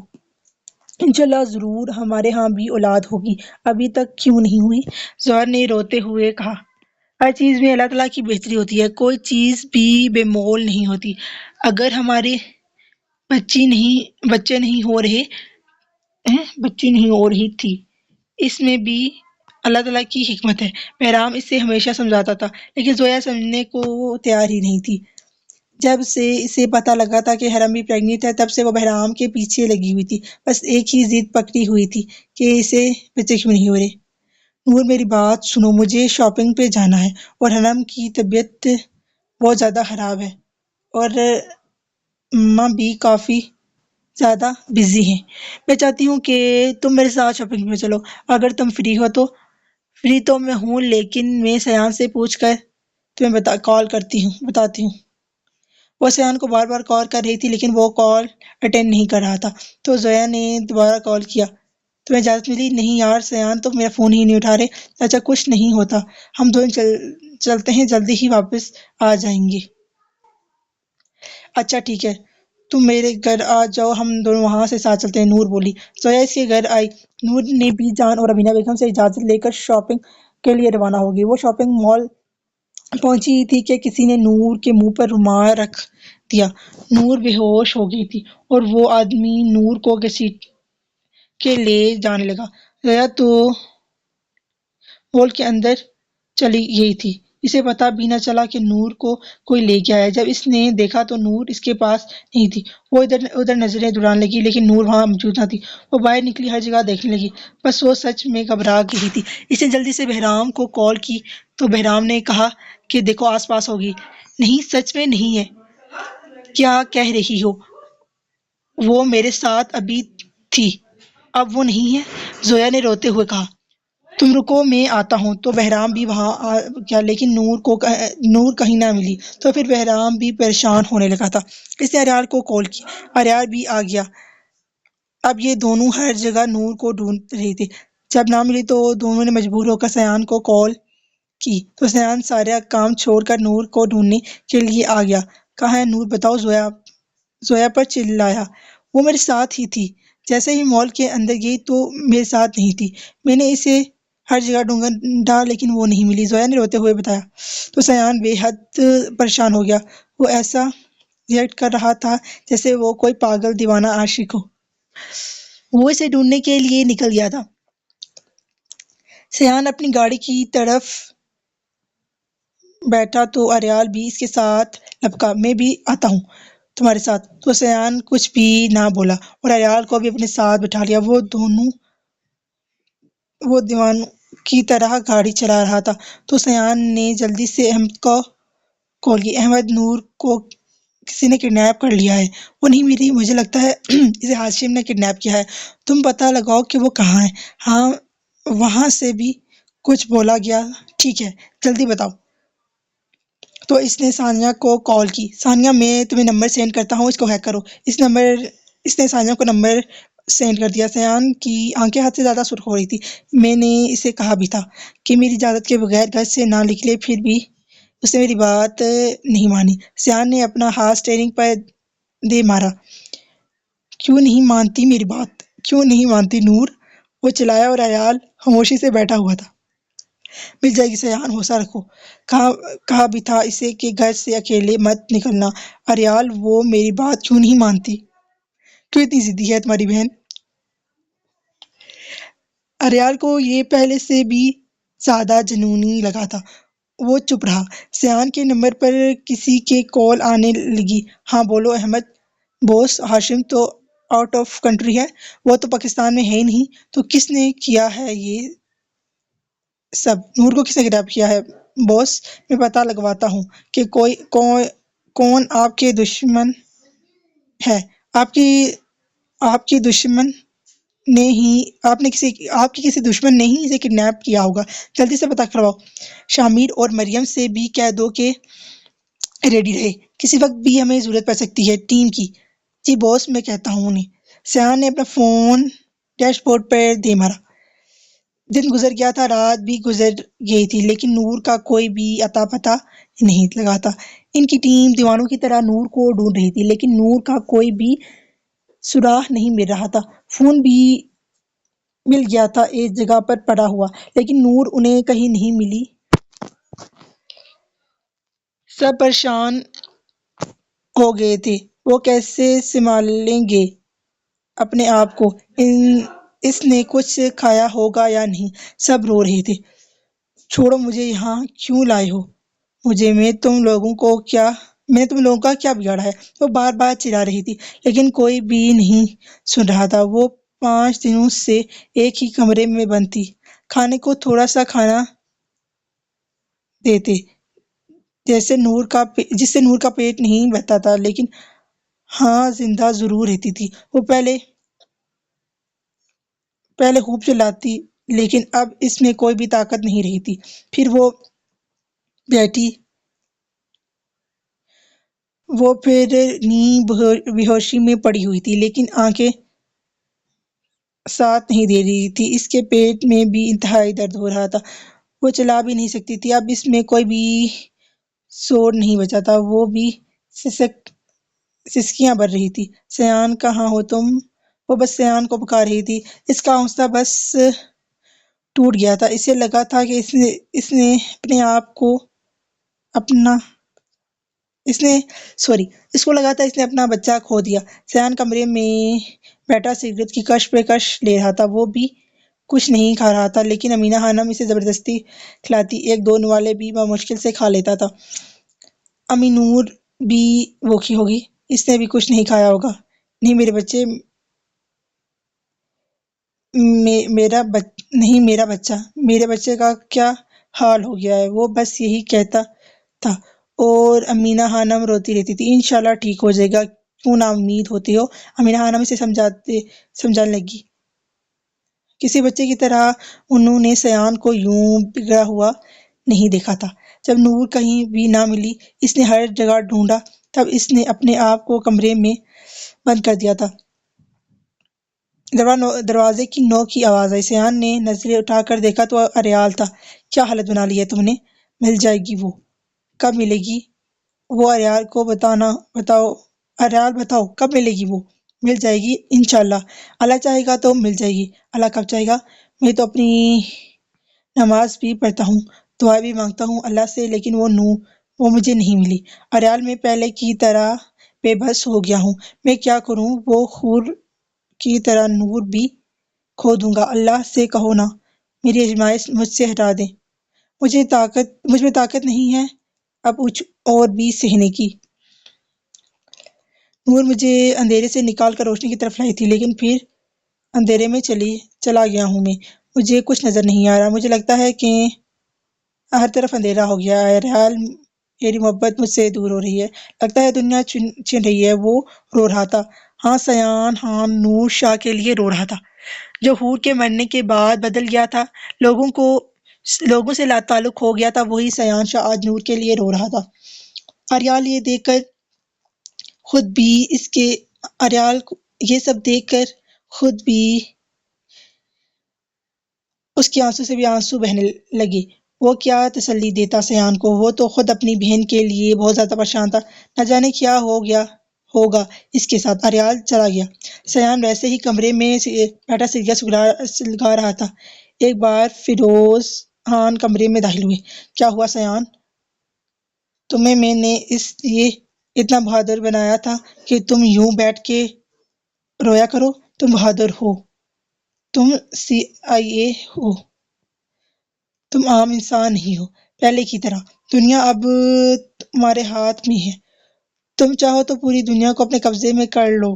انشاءاللہ ضرور ہمارے ہاں بھی اولاد ہوگی، ابھی تک کیوں نہیں ہوئی؟ زہر نے روتے ہوئے کہا۔ ہر چیز میں اللہ تعالیٰ کی بہتری ہوتی ہے، کوئی چیز بھی بے مول نہیں ہوتی۔ اگر ہمارے بچے نہیں ہو رہی تھی، اس میں بھی اللہ تعالیٰ کی حکمت ہے۔ بہرام اسے ہمیشہ سمجھاتا تھا، لیکن زویا سمجھنے کو تیار ہی نہیں تھی۔ جب سے اسے پتہ لگا تھا کہ حرم بھی پریگننٹ ہے، تب سے وہ بہرام کے پیچھے لگی ہوئی تھی، بس ایک ہی ضد پکڑی ہوئی تھی کہ اسے بچے کیوں نہیں ہو رہے۔ نور میری بات سنو، مجھے شاپنگ پہ جانا ہے اور حرم کی طبیعت بہت زیادہ خراب ہے اور اماں بھی کافی زیادہ بزی ہیں۔ میں چاہتی ہوں کہ تم میرے ساتھ شاپنگ پہ چلو، اگر تم فری ہو تو۔ فری تو میں ہوں، لیکن میں سیان سے پوچھ کر تمہیں بتاتی ہوں۔ وہ سیان کو بار بار کال کر رہی تھی لیکن وہ کال اٹینڈ نہیں کر رہا تھا، تو زویا نے دوبارہ کال کیا۔ تمہیں اجازت ملی؟ نہیں یار سیان تو میرا فون ہی نہیں اٹھا رہے۔ اچھا کچھ نہیں ہوتا، ہم دونوں چلتے ہیں، جلدی ہی واپس آ جائیں گے۔ اچھا ٹھیک ہے، تم میرے گھر آ جاؤ، ہم دونوں وہاں سے ساتھ چلتے ہیں، نور بولی۔ زویا اس کے گھر آئی۔ نور نے بھی جان اور ابینہ بیگم سے اجازت لے کر شاپنگ کے لیے روانہ ہو گئی۔ وہ شاپنگ مال پہنچی ہی تھی کہ کسی نے نور کے منہ پر رومال رکھ دیا۔ نور بے ہوش ہو گئی تھی اور وہ آدمی نور کو گھسیٹ کے لے جانے لگا۔ زویا تو مال کے اندر چلی گئی تھی، اسے پتہ بھی نہ چلا کہ نور کو کوئی لے کے آیا۔ جب اس نے دیکھا تو نور اس کے پاس نہیں تھی۔ وہ ادھر ادھر نظریں دوڑانے لگی لیکن نور وہاں موجود نہ تھی۔ وہ باہر نکلی، ہر جگہ دیکھنے لگی، بس وہ سچ میں گھبرا گئی تھی۔ اس نے جلدی سے بہرام کو کال کی تو بہرام نے کہا کہ دیکھو آس پاس ہوگی۔ نہیں سچ میں نہیں ہے، کیا کہہ رہی ہو؟ وہ میرے ساتھ ابھی تھی، اب وہ نہیں ہے، زویا نے روتے ہوئے کہا۔ تم رکو میں آتا ہوں۔ تو بہرام بھی وہاں آ گیا لیکن نور کہیں نہ ملی، تو پھر بہرام بھی پریشان ہونے لگا تھا۔ اس نے اریال کو کال کی، اریال بھی آ گیا۔ اب یہ دونوں ہر جگہ نور کو ڈھونڈ رہے تھے۔ جب نہ ملی تو دونوں نے مجبور ہو کر سیان کو کال کی، تو سیان سارا کام چھوڑ کر نور کو ڈھونڈنے کے لیے آ گیا۔ کہاں ہے نور بتاؤ؟ زویا پر چلایا۔ وہ میرے ساتھ ہی تھی، جیسے ہی مال کے اندر گئی تو میرے ساتھ نہیں تھی، میں نے اسے ہر جگہ ڈھونڈا لیکن وہ نہیں ملی، زویا نے روتے ہوئے بتایا۔ تو سیان بے حد پریشان ہو گیا، وہ ایسا ریئیکٹ کر رہا تھا جیسے وہ کوئی پاگل دیوانہ عاشق ہو۔ وہ اسے ڈھونڈنے کے لیے نکل گیا تھا۔ سیان اپنی گاڑی کی طرف بیٹھا تو اریال بھی اس کے ساتھ لپکا۔ میں بھی آتا ہوں تمہارے ساتھ۔ تو سیان کچھ بھی نہ بولا اور اریال کو بھی اپنے ساتھ بٹھا لیا۔ وہ دیوانوں کی طرح گاڑی چلا رہا تھا۔ تو سیان نے جلدی سے احمد کو کال کی۔ احمد نور کو کسی نے کڈنیپ کر لیا ہے۔ وہ نہیں میری، مجھے لگتا ہے اسے ہاشم نے کڈنیپ کیا ہے۔ تم پتہ لگاؤ کہ وہ کہاں ہے۔ ہاں، وہاں سے بھی کچھ بولا گیا؟ ٹھیک ہے، جلدی بتاؤ۔ تو اس نے ثانیہ کو کال کی۔ ثانیہ، میں تمہیں نمبر سینڈ کرتا ہوں، اس کو ہیک کرو۔ اس نے ثانیہ کو نمبر سینڈ کر دیا۔ سیان کی آنکھیں حد سے زیادہ سرخ ہو رہی تھی۔ میں نے اسے کہا بھی تھا کہ میری اجازت کے بغیر گھر سے نہ نکلے، پھر بھی اس نے میری بات نہیں مانی۔ سیان نے اپنا ہاتھ اسٹیئرنگ پر دے مارا۔ کیوں نہیں مانتی میری بات؟ کیوں نہیں مانتی نور؟ وہ چلایا اور عیال خاموشی سے بیٹھا ہوا تھا۔ مل جائے گی سیان، حوصلہ رکھو۔ کہا بھی تھا اسے کہ گھر سے اکیلے مت نکلنا۔ اریال، وہ میری بات کیوں نہیں مانتی؟ کیوں اتنی ضدی ہے تمہاری بہن؟ اریال کو یہ پہلے سے بھی زیادہ جنونی لگا تھا۔ وہ چپ رہا۔ سیان کے نمبر پر کسی کے کال آنے لگی۔ ہاں بولو احمد۔ بوس، ہاشم تو آؤٹ آف کنٹری ہے، وہ تو پاکستان میں ہے ہی نہیں۔ تو کس نے کیا ہے یہ سب؟ نور کو کس نے کڈنیپ کیا ہے؟ بوس، میں پتہ لگواتا ہوں کہ کون آپ کے دشمن ہے۔ آپ کی دشمن نے ہی آپ کی کسی دشمن نے ہی اسے کڈنیپ کیا ہوگا۔ جلدی سے پتہ کرواؤ۔ شامر اور مریم سے بھی کہہ دو کہ ریڈی رہے، کسی وقت بھی ہمیں ضرورت پڑ سکتی ہے ٹیم کی۔ جی باس، میں کہتا ہوں انہیں۔ سیان نے اپنا فون ڈیش بورڈ پر دے مارا۔ دن گزر گیا تھا، رات بھی گزر گئی تھی، لیکن نور کا کوئی بھی اتا پتہ نہیں لگا تھا۔ ان کی ٹیم دیوانوں کی طرح نور کو ڈھونڈ رہی تھی، لیکن نور کا کوئی بھی سراغ نہیں مل رہا تھا۔ فون بھی مل گیا تھا ایک جگہ پر پڑا ہوا، لیکن نور انہیں کہیں نہیں ملی۔ سب پریشان ہو گئے تھے، وہ کیسے سنبھالیں گے اپنے آپ کو؟ اس نے کچھ کھایا ہوگا یا نہیں؟ سب رو رہے تھے۔ چھوڑو، مجھے یہاں کیوں لائے ہو؟ میں نے تم لوگوں کا کیا بگاڑا ہے؟ وہ بار بار چلا رہی تھی، لیکن کوئی بھی نہیں سن رہا تھا۔ وہ 5 دنوں سے ایک ہی کمرے میں بند تھی۔ کھانے کو تھوڑا سا کھانا دیتے جس سے نور کا پیٹ نہیں بھرتا تھا، لیکن ہاں زندہ ضرور رہتی تھی۔ وہ پہلے خوب چلاتی، لیکن اب اس میں کوئی بھی طاقت نہیں رہی تھی۔ پھر وہ نیم بیہوشی میں پڑی ہوئی تھی، لیکن آنکھیں ساتھ نہیں دے رہی تھی۔ اس کے پیٹ میں بھی انتہائی درد ہو رہا تھا، وہ چلا بھی نہیں سکتی تھی۔ اب اس میں کوئی بھی سوڈ نہیں بچا تھا، وہ بھی سسکیاں بھر رہی تھی۔ سیان، کہاں ہو تم؟ وہ بس سیان کو پکار رہی تھی۔ اس کا حوصلہ بس ٹوٹ گیا تھا۔ اسے لگا تھا کہ اس نے اپنا بچہ کھو دیا۔ سیان کمرے میں بیٹھا سگریٹ کی کش پہ کش لے رہا تھا۔ وہ بھی کچھ نہیں کھا رہا تھا، لیکن امینہ خانم اسے زبردستی کھلاتی، 1-2 نوالے بھی بمشکل سے کھا لیتا تھا۔ امی، نور بھی بھوکی ہوگی، اس نے بھی کچھ نہیں کھایا ہوگا۔ نہیں میرا بچے کا کیا حال ہو گیا ہے؟ وہ بس یہی کہتا تھا، اور امینہ خانم روتی رہتی تھی۔ انشاءاللہ ٹھیک ہو جائے گا، کیوں نا امید ہوتی ہو؟ امینہ خانم اسے سمجھانے لگی۔ کسی بچے کی طرح انہوں نے سیان کو یوں بگڑا ہوا نہیں دیکھا تھا۔ جب نور کہیں بھی نہ ملی، اس نے ہر جگہ ڈھونڈا، تب اس نے اپنے آپ کو کمرے میں بند کر دیا تھا۔ دروازے کی نوک کی آواز آئی۔ سیان نے نظریں اٹھا کر دیکھا تو اریال تھا۔ کیا حالت بنا لی ہے تم نے؟ مل جائے گی وہ؟ کب ملے گی وہ؟ اریال کو اریال بتاؤ، کب ملے گی وہ؟ مل جائے گی انشاءاللہ، اللہ چاہے گا تو مل جائے گی۔ اللہ کب چاہے گا؟ میں تو اپنی نماز بھی پڑھتا ہوں، دعائیں بھی مانگتا ہوں اللہ سے، لیکن وہ مجھے نہیں ملی۔ اریال، میں پہلے کی طرح بے بس ہو گیا ہوں، میں کیا کروں؟ وہ خور کی طرح نور بھی کھو دوں گا۔ اللہ سے کہو نا میری آزمائش مجھ سے ہٹا دے۔ مجھ میں طاقت نہیں ہے اب کچھ اور بھی سہنے کی۔ نور مجھے اندھیرے سے نکال کر روشنی کی طرف لائی تھی، لیکن پھر اندھیرے میں چلا گیا ہوں میں۔ مجھے کچھ نظر نہیں آ رہا، مجھے لگتا ہے کہ ہر طرف اندھیرا ہو گیا ہے۔ اریال، میری محبت مجھ سے دور ہو رہی ہے، لگتا ہے دنیا چھن رہی ہے۔ وہ رو رہا تھا، ہاں سیان ہاں نور شاہ کے لیے رو رہا تھا جو حور کے مرنے کے بعد بدل گیا تھا، لوگوں سے لا تعلق ہو گیا تھا۔ وہی سیان شاہ آج نور کے لیے رو رہا تھا۔ اریال یہ دیکھ کر خود بھی اس کے اریال یہ سب دیکھ کر خود بھی اس کے آنسو سے بھی آنسو بہنے لگے۔ وہ کیا تسلی دیتا سیان کو، وہ تو خود اپنی بہن کے لیے بہت زیادہ پریشان تھا۔ نہ جانے کیا ہوگا اس کے ساتھ۔ اریال چلا گیا، سیان ویسے ہی کمرے میں بیٹھا سگریٹ سلگا رہا تھا۔ ایک بار فیروز خان کمرے میں داخل ہوئے۔ کیا ہوا سیان؟ تمہیں میں نے اس لیے اتنا بہادر بنایا تھا کہ تم یوں بیٹھ کے رویا کرو۔ تم بہادر ہو، تم CIA ہو، تم عام انسان نہیں ہو پہلے کی طرح۔ دنیا اب تمہارے ہاتھ میں ہے، تم چاہو تو پوری دنیا کو اپنے قبضے میں کر لو۔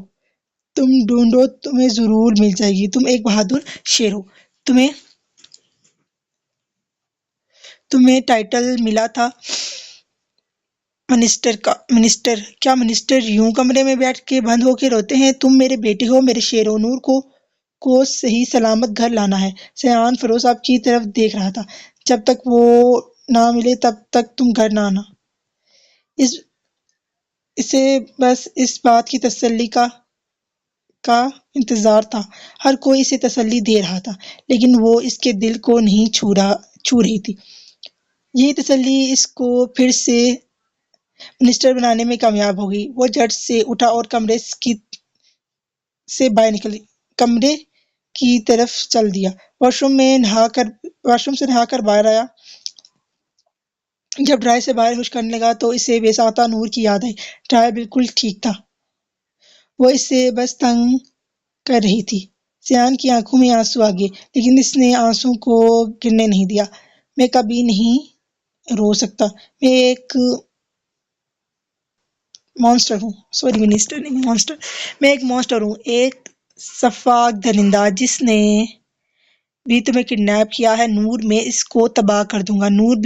تم ڈھونڈو، تمہیں ضرور مل جائے گی۔ تم ایک بہادر شیر ہو۔ تمہیں ٹائٹل ملا تھا منسٹر کا۔ منسٹر؟ کیا منسٹر یوں کمرے میں بیٹھ کے بند ہو کے روتے ہیں؟ تم میرے بیٹے ہو، میرے شیر ہو۔ نور کو صحیح سلامت گھر لانا ہے۔ سیان فیروز صاحب کی طرف دیکھ رہا تھا۔ جب تک وہ نہ ملے تب تک تم گھر نہ آنا۔ اسے بس اس بات کی تسلی کا انتظار تھا۔ ہر کوئی اسے تسلی دے رہا تھا لیکن وہ اس کے دل کو نہیں چھو رہی تھی۔ یہی تسلی اس کو پھر سے منسٹر بنانے میں کامیاب ہو گئی۔ وہ جھٹ سے اٹھا اور کمرے کی طرف چل دیا۔ واش روم سے نہا کر باہر آیا۔ جب ڈرائر سے باہر خشک کرنے لگا تو اسے بے ساختہ نور کی یاد آئی۔ ڈرائر بالکل ٹھیک تھا، وہ اسے بس تنگ کر رہی تھی۔ سیان کی آنکھوں میں آنسو آ گئے لیکن اس نے آنسوؤں کو گرنے نہیں دیا۔ میں کبھی نہیں رو سکتا، میں ایک مانسٹر ہوں۔ میں ایک مانسٹر ہوں، ایک سفاک درندہ جس نے بھی تمہیں کڈنیپ کیا ہے۔ نور میں اس کو تباہ کر دوں گا۔ نور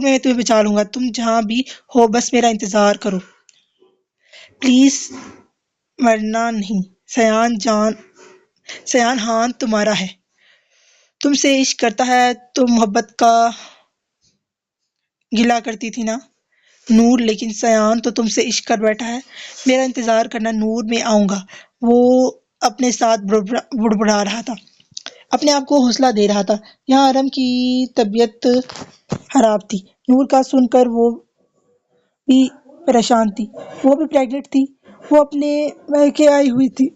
میں تمہیں بچا لوں گا۔ تم جہاں بھی ہو بس میرا انتظار کرو، پلیز، مرنا نہیں۔ سیان ہاں تمہارا ہے، تم سے عشق کرتا ہے۔ تم محبت کا گلہ کرتی تھی نا نور، لیکن سیان تو تم سے عشق کر بیٹھا ہے۔ میرا انتظار کرنا نور، میں آؤں گا۔ وہ اپنے ساتھ بڑبڑا رہا تھا، اپنے آپ کو حوصلہ دے رہا تھا۔ یہاں ارم کی طبیعت خراب تھی، نور کا سن کر وہ بھی پریشان تھی۔ وہ بھی پریگننٹ تھی، وہ اپنے میکے آئی ہوئی تھی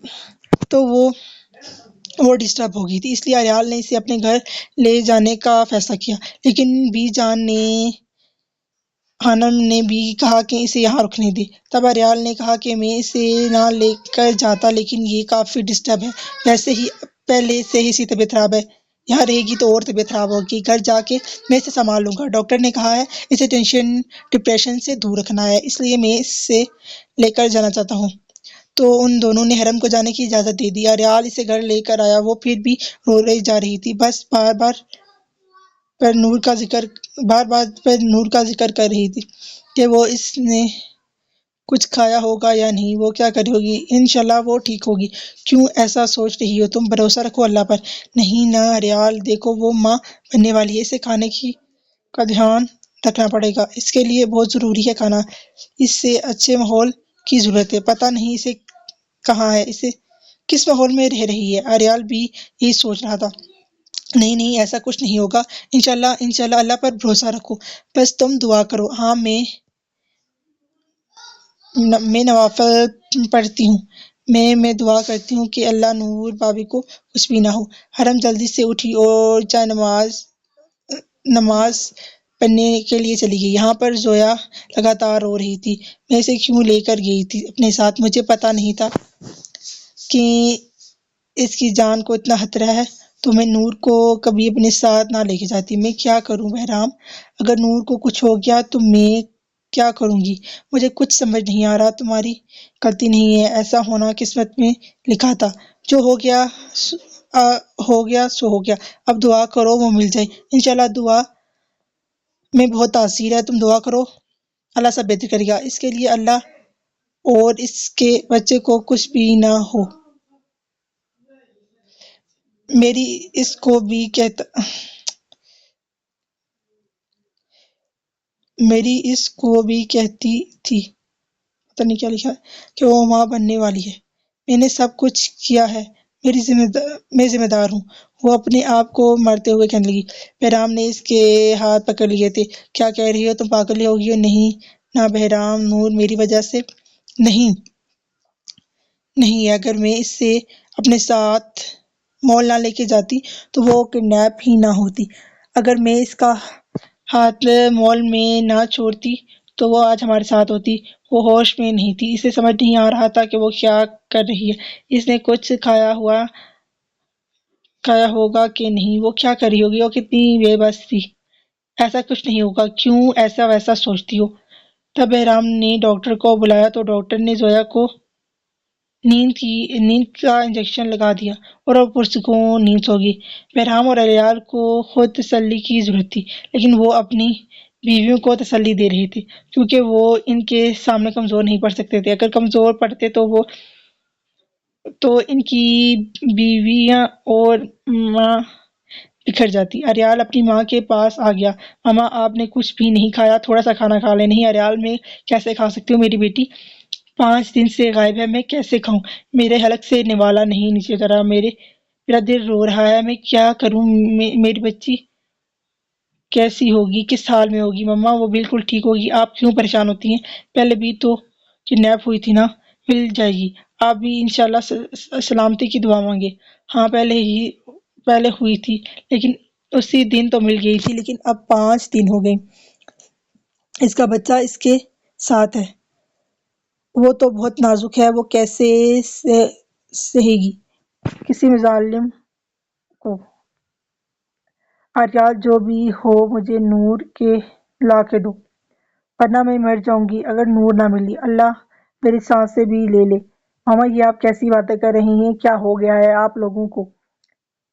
تو وہ ڈسٹرب ہو گئی تھی۔ اس لیے اریال نے اسے اپنے گھر لے جانے کا فیصلہ کیا، لیکن بی جان خانم نے بھی کہا کہ اسے یہاں رکنے دے۔ تب اریال نے کہا کہ میں اسے نہ لے کر جاتا لیکن یہ کافی ڈسٹرب ہے، ویسے ہی پہلے سے ہی اس کی طبیعت خراب ہے، یہاں رہے گی تو اور طبیعت خراب ہوگی۔ گھر جا کے میں اسے سنبھال لوں گا، ڈاکٹر نے کہا ہے اسے ٹینشن ڈپریشن سے دور رکھنا ہے، اس لیے میں اسے لے کر جانا چاہتا ہوں۔ تو ان دونوں نے حرم کو جانے کی اجازت دے دی۔ اریال اسے گھر لے کر آیا، وہ پھر بھی روئے جا رہی تھی، بس بار بار پر نور کا ذکر کر رہی تھی کہ وہ اس نے کچھ کھایا ہوگا یا نہیں، وہ کیا کر رہی ہوگی، انشاءاللہ وہ ٹھیک ہوگی۔ کیوں ایسا سوچ رہی ہو؟ تم بھروسہ رکھو اللہ پر۔ نہیں نا اریال، دیکھو وہ ماں بننے والی ہے، اسے کھانے کا دھیان رکھنا پڑے گا، اس کے لیے بہت ضروری ہے کھانا، اسے اچھے ماحول کی ضرورت ہے، پتہ نہیں اسے کہاں ہے، اسے کس ماحول میں رہ رہی ہے۔ اریال بھی یہی سوچ رہا تھا۔ نہیں ایسا کچھ نہیں ہوگا، انشاءاللہ اللہ پر بھروسہ رکھو، بس تم دعا کرو۔ ہاں میں نوافل پڑھتی ہوں، میں دعا کرتی ہوں کہ اللہ نور بابی کو کچھ بھی نہ ہو۔ حرم جلدی سے اٹھی اور چائے نماز پڑھنے کے لیے چلی گئی۔ یہاں پر زویا لگاتار رو رہی تھی۔ میں اسے کیوں لے کر گئی تھی اپنے ساتھ، مجھے پتہ نہیں تھا کہ اس کی جان کو اتنا خطرہ ہے، تو میں نور کو کبھی اپنے ساتھ نہ لے کے جاتی۔ میں کیا کروں بہرام، اگر نور کو کچھ ہو گیا تو میں کیا کروں گی، مجھے کچھ سمجھ نہیں آ رہا۔ تمہاری غلطی نہیں ہے، ایسا ہونا قسمت میں لکھا تھا، جو ہو گیا سو ہو گیا، اب دعا کرو وہ مل جائے۔ انشاءاللہ دعا میں بہت تاثیر ہے، تم دعا کرو۔ اللہ سب بہتر کرے گا، اس کے لیے اللہ اور اس کے بچے کو کچھ بھی نہ ہو۔ میری اس کو بھی کہتی تھی، پتہ نہیں کیا لکھا ہے، کہ وہ ماں بننے والی ہے۔ میں نے سب کچھ کیا ہے، میں ذمہ دار ہوں۔ وہ اپنے آپ کو مرتے ہوئے کہنے لگی۔ بہرام نے اس کے ہاتھ پکڑ لیے تھے۔ کیا کہہ رہی ہو تم؟ پاگل ہو گئی ہو؟ نہیں نہ بہرام، نور میری وجہ سے نہیں اگر میں اس سے اپنے ساتھ مول نہ لے کے جاتی تو وہ کڈنیپ ہی نہ ہوتی۔ اگر میں اس کا ہاتھ مول میں نہ چھوڑتی تو وہ آج ہمارے ساتھ ہوتی۔ وہ ہوش میں نہیں تھی، اسے سمجھ نہیں آ رہا تھا کہ وہ کیا کر رہی ہے۔ اس نے کچھ کھایا ہوگا کہ نہیں، وہ کیا کر رہی ہوگی، وہ کتنی بے بس تھی۔ ایسا کچھ نہیں ہوگا، کیوں ایسا ویسا سوچتی ہو؟ تب بہرام نے ڈاکٹر کو بلایا تو ڈاکٹر نے زویا کو نیند کا انجیکشن لگا دیا اور وہ پرسکون نیند سو گئی۔ بہرام اور علیال کو خود تسلی کی ضرورت تھی، لیکن وہ اپنی بیویوں کو تسلی دے رہے تھے، کیونکہ وہ ان کے سامنے کمزور نہیں پڑ سکتے تھے۔ اگر کمزور پڑتے تو ان کی بیویاں اور ماں بکھر جاتی۔ علیال اپنی ماں کے پاس آ گیا۔ ماما آپ نے کچھ بھی نہیں کھایا، تھوڑا سا کھانا کھا لیں۔ نہیں علیال، میں کیسے کھا سکتی ہوں، میری بیٹی 5 دن سے غائب ہے، میں کیسے کھاؤں؟ میرے حلق سے نوالا نہیں نیچے اترا، میرا دل رو رہا ہے، میں کیا کروں؟ میری بچی کیسی ہوگی، کس حال میں ہوگی؟ مما وہ بالکل ٹھیک ہوگی، آپ کیوں پریشان ہوتی ہیں؟ پہلے بھی تو کڈنیپ ہوئی تھی نا، مل جائے گی۔ آپ بھی انشاءاللہ سلامتی کی دعا مانگے۔ ہاں پہلے ہوئی تھی، لیکن اسی دن تو مل گئی تھی، لیکن اب 5 دن ہو گئے۔ اس کا بچہ اس کے ساتھ ہے، وہ تو بہت نازک ہے، وہ کیسے سہے گی کسی مظالم کو؟ علیال جو بھی ہو مجھے نور کے لا کے دو، ورنہ میں مر جاؤں گی اگر نور نہ ملی۔ اللہ میری سانسیں بھی لے لے۔ ماما یہ آپ کیسی باتیں کر رہی ہیں؟ کیا ہو گیا ہے آپ لوگوں کو؟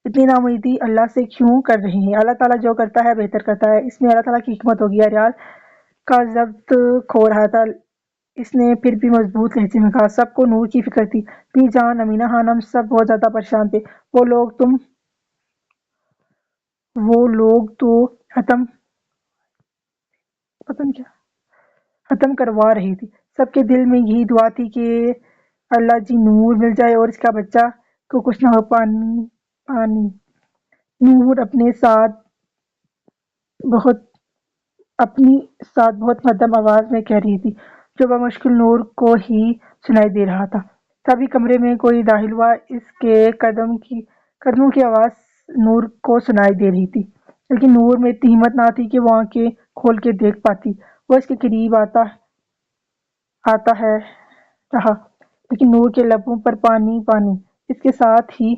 اتنی ناامیدی اللہ سے کیوں کر رہی ہیں؟ اللہ تعالیٰ جو کرتا ہے بہتر کرتا ہے، اس میں اللہ تعالیٰ کی حکمت ہوگی۔ علیال کا ضبط کھو رہا تھا، اس نے پھر بھی مضبوط لہجے میں کہا، سب کو نور کی فکر تھی، بی جان، امینہ خانم، سب بہت زیادہ پریشان تھے۔ وہ لوگ تو ختم کروا رہی تھی۔ سب کے دل میں یہی دعا تھی کہ اللہ جی نور مل جائے اور اس کا بچہ کو کچھ نہ ہو۔ پانی نور اپنی ساتھ بہت مدھم آواز میں کہہ رہی تھی، جو بمشکل نور کو ہی سنائی دے رہا تھا۔ تبھی کمرے میں کوئی داخل ہوا، اس کے قدموں کی آواز نور کو سنائی دے رہی تھی، لیکن نور میں اتنی ہمت نہ تھی کہ وہ آنکھیں کھول کے دیکھ پاتی۔ وہ اس کے قریب آتا ہے رہا، لیکن نور کے لبوں پر پانی اس کے ساتھ ہی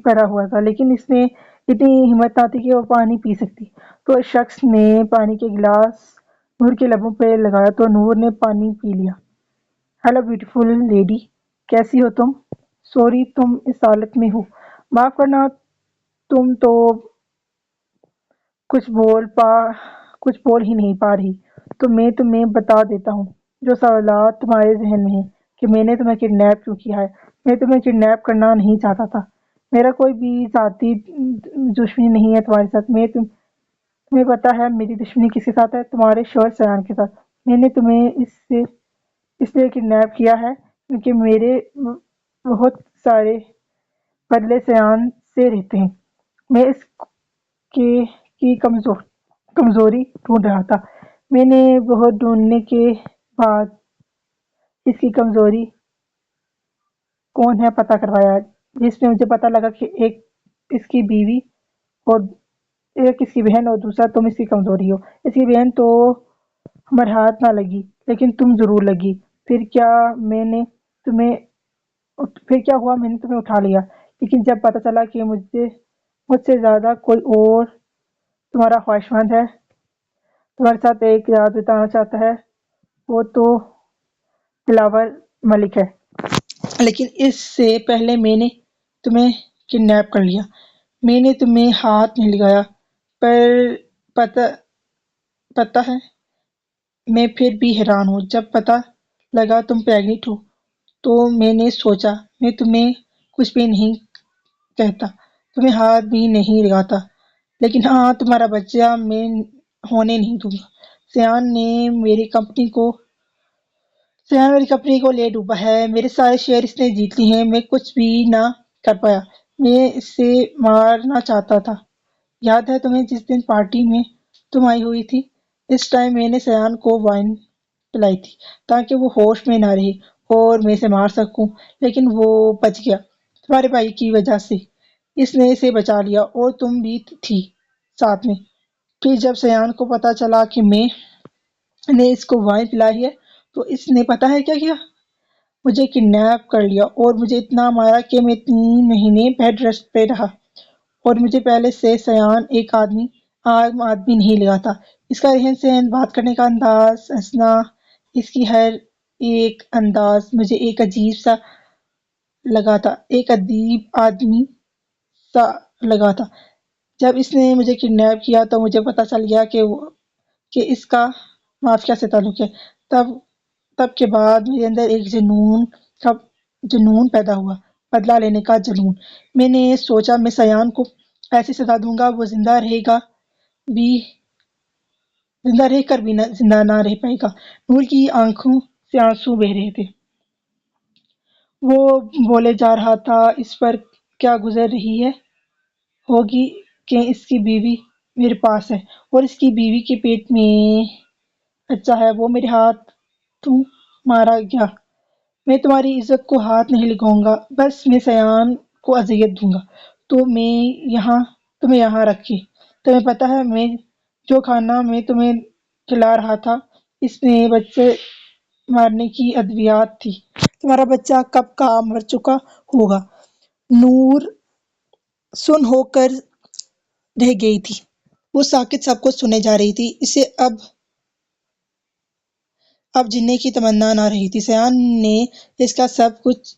بھرا ہوا تھا، لیکن اس میں اتنی ہمت نہ تھی کہ وہ پانی پی سکتی۔ تو اس شخص نے پانی کے گلاس نور کے لبوں پہ لگایا تو نور نے پانی پی لیا۔ ہیلو بیوٹیفل لیڈی، کیسی ہو تم؟ سوری تم اس حالت میں ہو، معاف کرنا، تم تو کچھ بول ہی نہیں پا رہی۔ تو میں تمہیں بتا دیتا ہوں جو سوالات تمہارے ذہن میں ہیں، کہ میں نے تمہیں کڈنیپ کیوں کیا ہے۔ میں تمہیں کڈنیپ کرنا نہیں چاہتا تھا، میرا کوئی بھی ذاتی دشمنی نہیں ہے تمہارے ساتھ۔ تمہیں پتہ ہے میری دشمنی کس کے ساتھ ہے؟ تمہارے شوہر سیان کے ساتھ۔ میں نے تمہیں اس لیے کڈنیپ کیا ہے کیونکہ میرے بہت سارے بدلے سیان سے رہتے ہیں۔ میں اس کی کمزوری ڈھونڈ رہا تھا۔ میں نے بہت ڈھونڈنے کے بعد اس کی کمزوری کون ہے پتہ کروایا، جس میں مجھے پتہ لگا کہ ایک اس کی بہن اور دوسرا تم اس کی کمزوری ہو۔ اس کی بہن تو ہمارے ہاتھ نہ لگی، لیکن تم ضرور لگی۔ پھر کیا ہوا، میں نے تمہیں اٹھا لیا، لیکن جب پتہ چلا کہ مجھ سے زیادہ کوئی اور تمہارا خواہشمند ہے، تمہارے ساتھ ایک رات بتانا چاہتا ہے، وہ تو دلاور ملک ہے۔ لیکن اس سے پہلے میں نے تمہیں کڈنیپ کر لیا، میں نے تمہیں ہاتھ نہیں لگایا، پر پتہ ہے میں پھر بھی حیران ہوں۔ جب پتہ لگا تم پیگنٹ ہو تو میں نے سوچا میں تمہیں کچھ بھی نہیں کہتا، تمہیں ہاتھ بھی نہیں لگاتا، لیکن ہاں تمہارا بچہ میں ہونے نہیں دوں گا۔ سیان میری کمپنی کو لے ڈوبا ہے، میرے سارے شیئر اس نے جیت لی ہیں، میں کچھ بھی نہ کر پایا، میں اسے مارنا چاہتا تھا۔ یاد ہے تمہیں جس دن پارٹی میں تم آئی ہوئی تھی؟ اس ٹائم میں نے سیان کو وائن پلائی تھی تاکہ وہ ہوش میں نہ رہے اور میں اسے مار سکوں، لیکن وہ بچ گیا تمہارے بھائی کی وجہ سے، اس نے اسے بچا لیا اور تم بھی تھی ساتھ میں۔ پھر جب سیان کو پتہ چلا کہ میں نے اس کو وائن پلائی ہے تو اس نے پتہ ہے کیا کیا؟ مجھے کڈنیپ کر لیا اور مجھے اتنا مارا کہ میں 3 مہینے بیڈ ریسٹ پہ رہا، اور مجھے پہلے سے سیان ایک عام آدمی نہیں لگا تھا۔ اس کا رہن سہن، بات کرنے کا انداز، ہنسنا، اس کی ہر ایک انداز مجھے ایک عجیب سا لگا تھا، ایک ادیب آدمی سا لگا تھا۔ جب اس نے مجھے کڈنیپ کیا تو مجھے پتہ چل گیا کہ اس کا مافیا سے تعلق ہے۔ تب کے بعد میرے اندر ایک جنون پیدا ہوا، بدلہ لینے کا جنون۔ میں نے سوچا میں سیان کو ایسی سزا دوں گا وہ زندہ رہ کر بھی زندہ نہ رہ پائے گا۔ نور کی آنکھوں سے آنسو بہہ رہے تھے۔ وہ بولے جا رہا تھا، اس پر کیا گزر رہی ہوگی کہ اس کی بیوی میرے پاس ہے اور اس کی بیوی کے پیٹ میں بچہ ہے۔ وہ میرے ہاتھوں مارا گیا۔ میں تمہاری عزت کو ہاتھ نہیں لگاؤں گا، بس میں سیان کو اذیت دوں گا تمہیں یہاں رکھ کے۔ تمہیں پتہ ہے جو کھانا میں تمہیں کھلا رہا تھا اس میں بچے مارنے کی ادویات تھی۔ تمہارا بچہ کب کا مر چکا ہوگا۔ نور سن ہو کر رہ گئی تھی، وہ ساکت سب کچھ سنے جا رہی تھی، اسے اب جینے کی تمنا نہ رہی تھی۔ سیان نے اس کا سب کچھ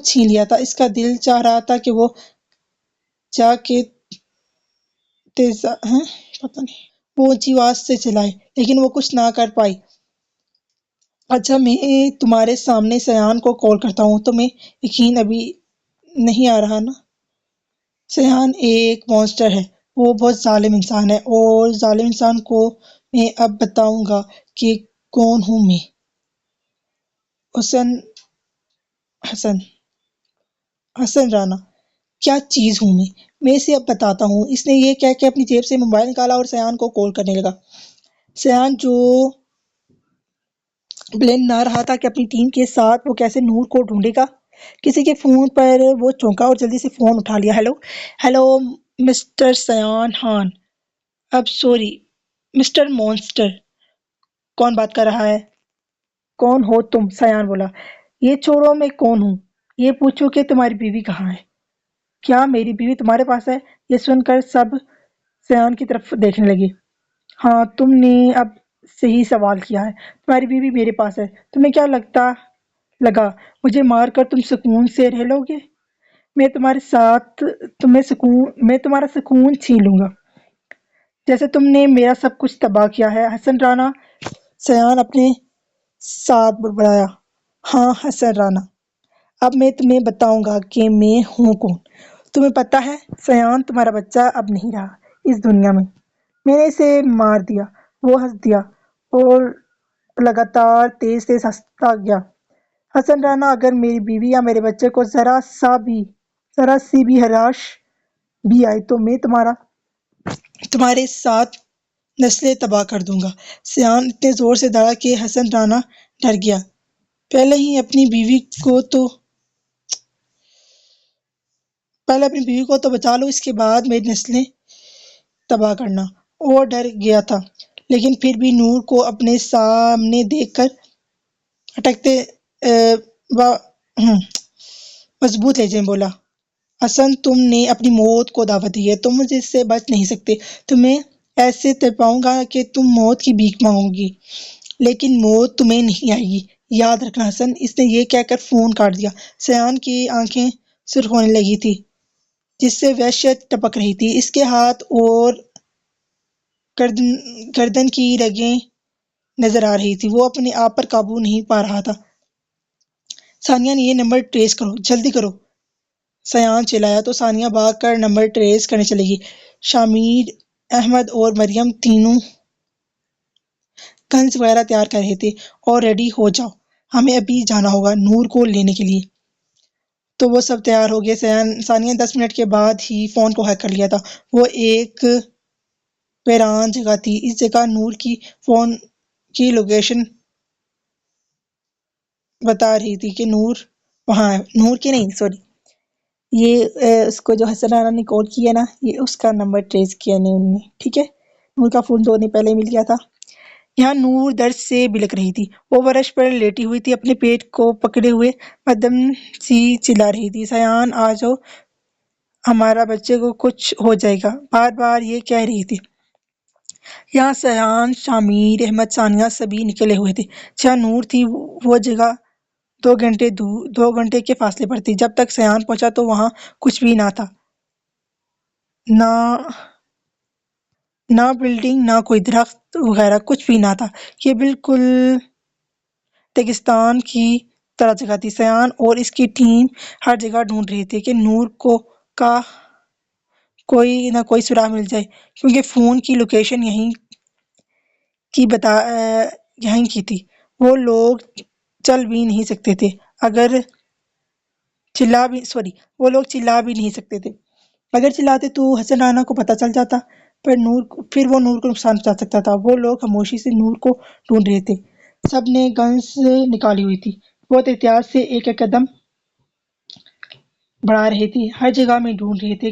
چھین لیا تھا، اس کا دل چاہ رہا تھا کہ وہ جا کے وہ اونچی آواز سے چلائے، لیکن وہ کچھ نہ کر پائی۔ اچھا میں تمہارے سامنے سیان کو کال کرتا ہوں، تمہیں یقین ابھی نہیں آ رہا نا؟ سیان ایک مانسٹر ہے، وہ بہت ظالم انسان ہے، اور ظالم انسان کو میں اب بتاؤں گا کہ کون ہوں میں۔ حسن رانا کیا چیز ہوں میں اسے اب بتاتا ہوں۔ اس نے یہ کہہ کے اپنی جیب سے موبائل نکالا اور سیان کو کال کرنے لگا۔ سیان جو پلان بنا رہا تھا کہ اپنی ٹیم کے ساتھ وہ کیسے نور کو ڈھونڈے گا، کسی کے فون پر وہ چونکا اور جلدی سے فون اٹھا لیا۔ ہیلو مسٹر سیان، ہاں اب سوری مسٹر مانسٹر، کون بات کر رہا ہے؟ کون ہو تم؟ سیان بولا۔ یہ چھوڑو میں کون ہوں، یہ پوچھو کہ تمہاری بیوی کہاں ہے۔ کیا میری بیوی تمہارے پاس ہے؟ یہ سن کر سب سیان کی طرف دیکھنے لگے۔ ہاں تم نے اب صحیح سوال کیا ہے، تمہاری بیوی میرے پاس ہے۔ تمہیں کیا لگا مجھے مار کر تم سکون سے رہ لو گے؟ میں تمہارا سکون چھین لوں گا جیسے تم نے میرا سب کچھ تباہ کیا ہے۔ حسن رانا، سیان اپنے ساتھ بڑبڑایا۔ ہاں حسن رانا، اب میں تمہیں بتاؤں گا کہ میں ہوں کون۔ تمہیں پتہ ہے سیان تمہارا بچہ اب نہیں رہا اس دنیا میں نے اسے مار دیا۔ وہ ہنس دیا اور لگاتار تیز تیز ہنستا گیا۔ حسن رانا، اگر میری بیوی یا میرے بچے کو ذرا سی بھی ہراش بھی آئی تو میں تمہارے ساتھ نسلیں تباہ کر دوں گا۔ سیان اتنے زور سے دہڑا کہ حسن رانا ڈر گیا۔ پہلے اپنی بیوی کو تو بچا لو، اس کے بعد میری نسلیں تباہ کرنا۔ وہ ڈر گیا تھا، لیکن پھر بھی نور کو اپنے سامنے دیکھ کر اٹکتے مضبوط لہجے میں بولا، حسن تم نے اپنی موت کو دعوت دی ہے، تم مجھے اس سے بچ نہیں سکتے۔ تمہیں ایسے تڑپاؤں گا کہ تم موت کی بھیک مانگو گی، لیکن موت تمہیں نہیں آئے گی، یاد رکھنا حسن۔ اس نے یہ کہہ کر فون کاٹ دیا۔ سیان کی آنکھیں سرخ ہونے لگی تھی۔ جس سے وحشت ٹپک رہی تھی۔ اس کے ہاتھ اور گردن کی رگیں نظر آ رہی تھی۔ وہ اپنے آپ پر قابو نہیں پا رہا تھا۔ ثانیہ نے یہ نمبر ٹریس کرو، جلدی کرو، سیان چلایا تو ثانیہ بھاگ کر نمبر ٹریس کرنے چلے گی۔ شامیر، احمد اور مریم تینوں گنز وغیرہ تیار کر رہے تھے۔ اور ریڈی ہو جاؤ، ہمیں ابھی جانا ہوگا نور کو لینے کے لیے۔ تو وہ سب تیار ہو گئے۔ ثانیہ 10 منٹ کے بعد ہی فون کو ہیک کر لیا تھا۔ وہ ایک ویران جگہ تھی۔ اس جگہ نور کی فون کی لوکیشن بتا رہی تھی کہ نور وہاں ہے۔ نور کی نہیں، سوری، یہ اس کو جو حسن رانا نے کال کیا نا، یہ اس کا نمبر ٹریس کیا نے انہوں نے، ٹھیک ہے۔ نور کا فون 2 دن پہلے مل گیا تھا۔ یہاں نور درد سے بلک رہی تھی۔ وہ فرش پر لیٹی ہوئی تھی، اپنے پیٹ کو پکڑے ہوئے مدھم سی چلا رہی تھی، سیان آ جاؤ، ہمارا بچے کو کچھ ہو جائے گا، بار بار یہ کہہ رہی تھی۔ یہاں سیان، شامیر، احمد، ثانیہ سبھی نکلے ہوئے تھے۔ جہاں نور تھی وہ جگہ 2 گھنٹے کے فاصلے پر تھی۔ جب تک سیان پہنچا تو وہاں کچھ بھی نہ تھا، نہ بلڈنگ، نہ کوئی درخت وغیرہ، کچھ بھی نہ تھا۔ یہ بالکل ریگستان کی طرح جگہ تھی۔ سیان اور اس کی ٹیم ہر جگہ ڈھونڈ رہے تھے کہ نور کا کوئی نہ کوئی سراغ مل جائے، کیونکہ فون کی لوکیشن یہیں کی تھی۔ وہ لوگ چل بھی نہیں سکتے تھے، وہ لوگ چلا بھی نہیں سکتے تھے۔ اگر چلاتے تو حسن رانا کو پتہ چل جاتا، پھر وہ نور کو نقصان پہنچا سکتا تھا۔ وہ لوگ خاموشی سے نور کو ڈھونڈ رہے تھے، سب نے گنز نکالی ہوئی تھی، بہت احتیاط سے ایک ایک قدم بڑھا رہے تھے، ہر جگہ میں ڈھونڈ رہے تھے۔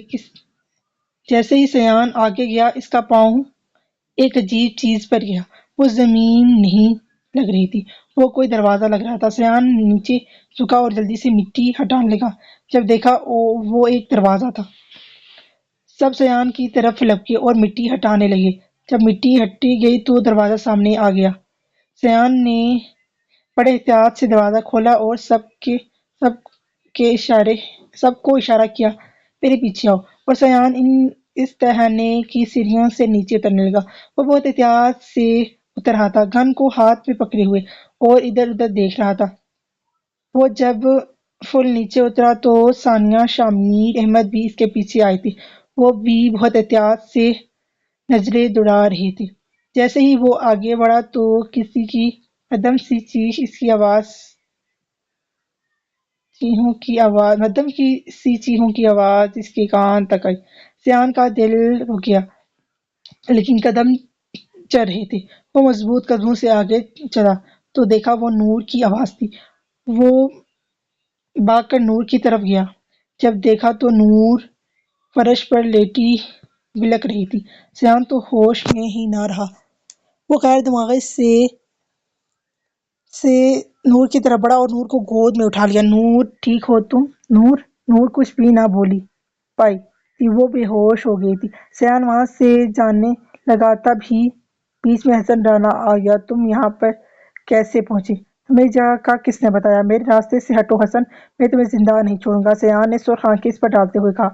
جیسے ہی سیان آگے گیا، اس کا پاؤں ایک عجیب چیز پر گیا۔ وہ زمین نہیں لگ رہی تھی، وہ کوئی دروازہ لگ رہا تھا۔ سیان نیچے جھکا اور جلدی سے مٹی ہٹانے لگا۔ جب دیکھا وہ ایک دروازہ تھا۔ سب سیان کی طرف لپکے اور مٹی ہٹانے لگے۔ جب مٹی ہٹی گئی تو دروازہ سامنے آ گیا۔ سیان نے بڑے احتیاط سے دروازہ کھولا اور سب کو اشارہ کیا، میرے پیچھے آؤ۔ اور سیان اس تہھانے کی سیڑھیوں سے نیچے اترنے لگا۔ وہ بہت احتیاط سے اتر رہا تھا، گن کو ہاتھ میں پکڑے ہوئے، اور ادھر ادھر دیکھ رہا تھا۔ وہ جب فل نیچے اترا تو ثانیہ، شامیر، احمد بھی اس کے پیچھے آئے تھے۔ وہ بھی بہت احتیاط سے نظریں دوڑا رہے تھے۔ جیسے ہی وہ آگے بڑھا تو کسی کی مدھم سی چیخوں کی آواز اس کے کان تک آئی۔ سیان کا دل رک گیا، لیکن قدم چل رہے تھے۔ وہ مضبوط قدموں سے آگے چلا تو دیکھا وہ نور کی آواز تھی۔ وہ بھاگ کر نور کی طرف گیا۔ جب دیکھا تو نور فرش پر لیٹی بلک رہی تھی۔ سیان تو ہوش میں ہی نہ رہا۔ وہ غیر دماغی سے نور کی طرف بڑھا اور نور کو گود میں اٹھا لیا۔ نور، ٹھیک ہو تم؟ نور کچھ بھی نہ بول پائی تھی، وہ بے ہوش ہو گئی تھی۔ سیان وہاں سے جانے لگا، تب ہی بیچ میں حسن رانا آ گیا۔ تم یہاں پر کیسے پہنچے؟ تمہیں جگہ کا کس نے بتایا؟ میرے راستے سے ہٹو حسن، میں تمہیں زندہ نہیں چھوڑوں گا، سیان نے سرخ آنکھیں اس پر ڈالتے ہوئے کہا۔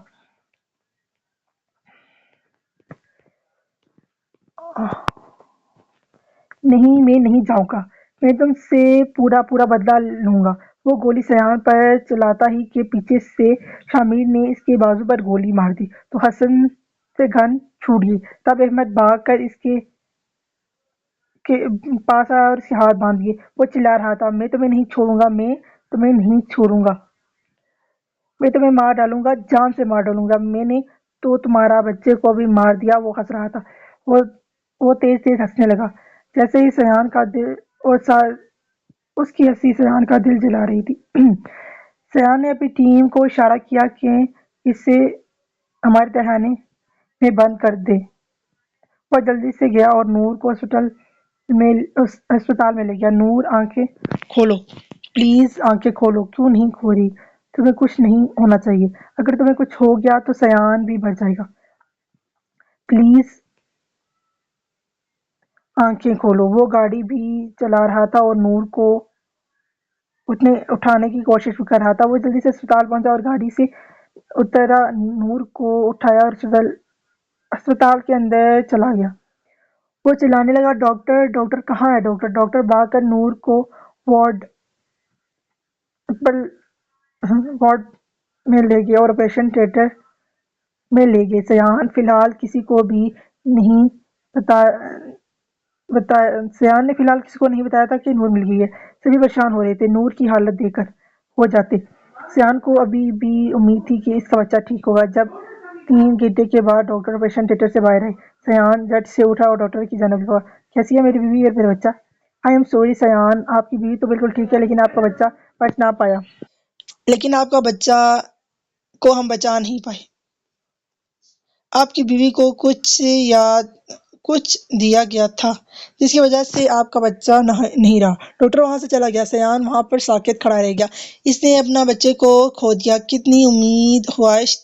نہیں، میں نہیں جاؤں گا، میں تم سے پورا بدلہ لوں گا۔ وہ گولی سیان پر چلاتا ہی کہ پیچھے سے شامیر نے اس کے بازو پر گولی مار دی تو حسن سے گن چھوٹ گئی۔ تب احمد بھاگ کر اس کے پاس آیا اور اس کے ہاتھ باندھ دیے۔ وہ چلا رہا تھا، میں تمہیں نہیں چھوڑوں گا، میں تمہیں نہیں چھوڑوں گا، میں تمہیں مار ڈالوں گا، جان سے مار ڈالوں گا، میں نے تو تمہارا بچے کو بھی مار دیا۔ وہ ہنس رہا تھا، وہ تیز تیز ہنسنے لگا، جیسے ہی سیان کا دل، اور اس کی ہنسی سیان کا دل جلا رہی تھی۔ سیان نے اپنی ٹیم کو اشارہ کیا کہ اسے ہمارے تہھانے میں بند کر دیں۔ وہ جلدی سے گیا اور نور کو ہسپتال میں لے گیا۔ نور، آنکھیں کھولو، پلیز آنکھیں کھولو۔ کیوں نہیں کھول رہی؟ تمہیں کچھ نہیں ہونا چاہیے، اگر تمہیں کچھ ہو گیا تو سیان بھی مر جائے گا، پلیز آنکھیں کھولو۔ وہ گاڑی بھی چلا رہا تھا اور نور کو اٹھانے کی کوشش بھی کر رہا تھا۔ وہ جلدی سے ہسپتال پہنچا اور گاڑی سے اترا، نور کو اٹھایا اور اسپتال کے اندر چلا گیا۔ وہ چلانے لگا، ڈاکٹر ڈاکٹر کہاں ہے ڈاکٹر؟ ڈاکٹر بھاگ کر نور کو وارڈ پر وارڈ میں لے گئے اور آپریشن تھیٹر میں لے گئے۔ سیان فی الحال کسی کو بھی نہیں سیان نے فی الحال کسی کو نہیں بتایا تھا کہ نور مل گئی ہے۔ سبھی پریشان ہو رہے تھے نور کی حالت دیکھ کر ہو جاتے۔ سیان کو ابھی بھی امید تھی کہ اس کا بچہ ٹھیک ہوگا۔ جب 3 گھنٹے کے بعد ڈاکٹر آپریشن تھیٹر سے باہر آئے، سیان جھٹ سے اٹھا اور ڈاکٹر کی جانب لگا، کیسی ہے میری بیوی اور میرا بچہ؟ آئی ایم سوری سیان، آپ کی بیوی تو بالکل ٹھیک ہے لیکن آپ کا بچہ بچ نہ پایا۔ لیکن آپ کا بچہ کو ہم بچا نہیں پائے۔ آپ کی بیوی کو کچھ دیا گیا تھا جس کی وجہ سے آپ کا بچہ نہیں رہا۔ ڈاکٹر وہاں سے چلا گیا۔ سیان وہاں پر ساکت کھڑا رہ گیا۔ اس نے اپنا بچے کو کھو دیا۔ کتنی امید خواہش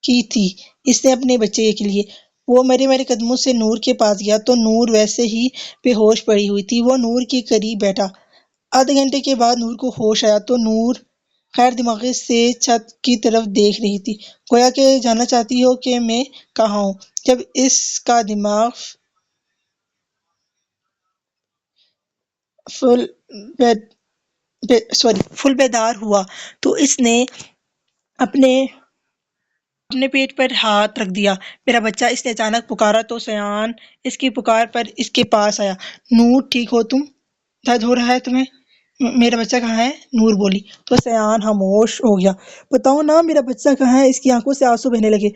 کی تھی اس نے اپنے بچے کے لیے۔ وہ مرے مرے قدموں سے نور کے پاس گیا تو نور ویسے ہی بے ہوش پڑی ہوئی تھی۔ وہ نور کے قریب بیٹھا۔ آدھے گھنٹے کے بعد نور کو ہوش آیا تو نور غیر دماغی سے چھت کی طرف دیکھ رہی تھی، گویا کہ جاننا چاہتی ہو کہ میں کہاں ہوں۔ جب اس کا دماغ فل بیدار ہوا تو اس نے اپنے پیٹ پر ہاتھ رکھ دیا۔ میرا بچہ، اس نے اچانک پکارا تو سیان اس کی پکار پر اس کے پاس آیا۔ نور ٹھیک ہو تم؟ درد ہو رہا ہے تمہیں؟ میرا بچہ کہاں ہے؟ نور بولی تو سیان خاموش ہو گیا۔ بتاؤ نا میرا بچہ کہاں ہے؟ اس کی آنکھوں سے آنسو بہنے لگے۔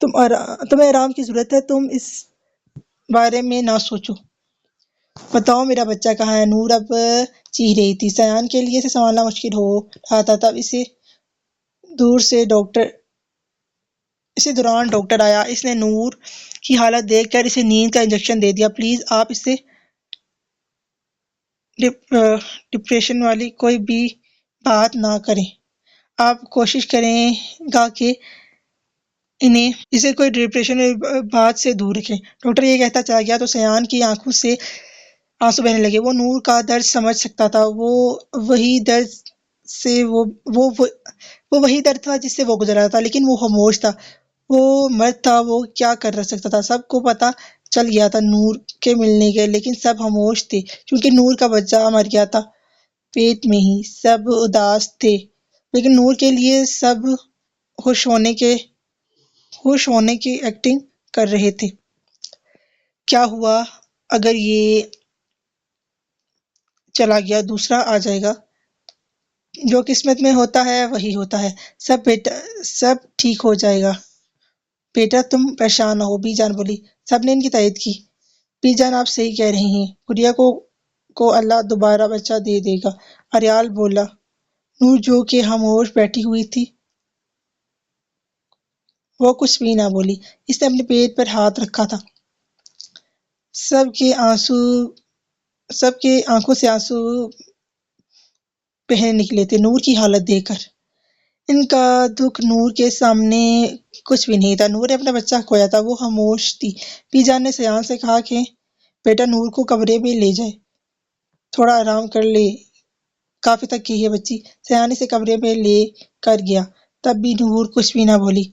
تمہیں آرام کی ضرورت ہے، تم اس بارے میں نہ سوچو۔ بتاؤ میرا بچہ کہاں ہے؟ نور اب چیخ رہی تھی۔ سیان کے لیے اسے سنبھالنا مشکل ہو رہا تھا۔ تب اسی دوران ڈاکٹر آیا۔ اس نے نور کی حالت دیکھ کر اسے نیند کا انجیکشن دے دیا۔ پلیز آپ اس سے ڈپریشن والی کوئی بھی بات نہ کریں۔ آپ کوشش کریں گا کہ اسے کوئی ڈپریشن والی بات سے دور رکھیں۔ ڈاکٹر یہ کہتا چلا گیا تو سیان کی آنکھوں سے آنسو بہنے لگے۔ وہ نور کا درد سمجھ سکتا تھا۔ وہی درد تھا جس سے وہ گزر رہا تھا، لیکن وہ خاموش تھا۔ وہ مرد تھا، وہ کیا کر سکتا تھا؟ سب کو پتہ چل گیا تھا نور کے ملنے کے، لیکن سب خاموش تھے کیونکہ نور کا بچہ مر گیا تھا پیٹ میں ہی۔ سب اداس تھے لیکن نور کے لیے سب خوش ہونے کی ایکٹنگ کر رہے تھے۔ کیا ہوا اگر یہ چلا گیا دوسرا آ جائے گا؟ جو قسمت میں ہوتا ہے وہی ہوتا ہے۔ سب ٹھیک ہو جائے گا بیٹا، تم پریشان نہ ہو، بی جان بولی۔ سب نے ان کی تائید کی۔ بی جان آپ صحیح کہہ رہی ہیں، گڑیا کو اللہ دوبارہ بچہ دے دے گا، اریال بولا۔ نور جو کہ خاموش بیٹھی ہوئی تھی وہ کچھ بھی نہ بولی۔ اس نے اپنے پیٹ پر ہاتھ رکھا تھا۔ سب کے آنکھوں سے آنسو بہنے نکلے تھے نور کی حالت دیکھ کر۔ ان کا دکھ نور کے سامنے کچھ بھی نہیں تھا۔ نور نے اپنا بچہ کھویا تھا، وہ خاموش تھی۔ بی جان نے سیان سے کہا کہ بیٹا نور کو کمرے میں لے جائے، تھوڑا آرام کر لے، کافی تھک گئی ہے بچی۔ سیان اسے کمرے میں لے کر گیا۔ تب بھی نور کچھ بھی نہ بولی۔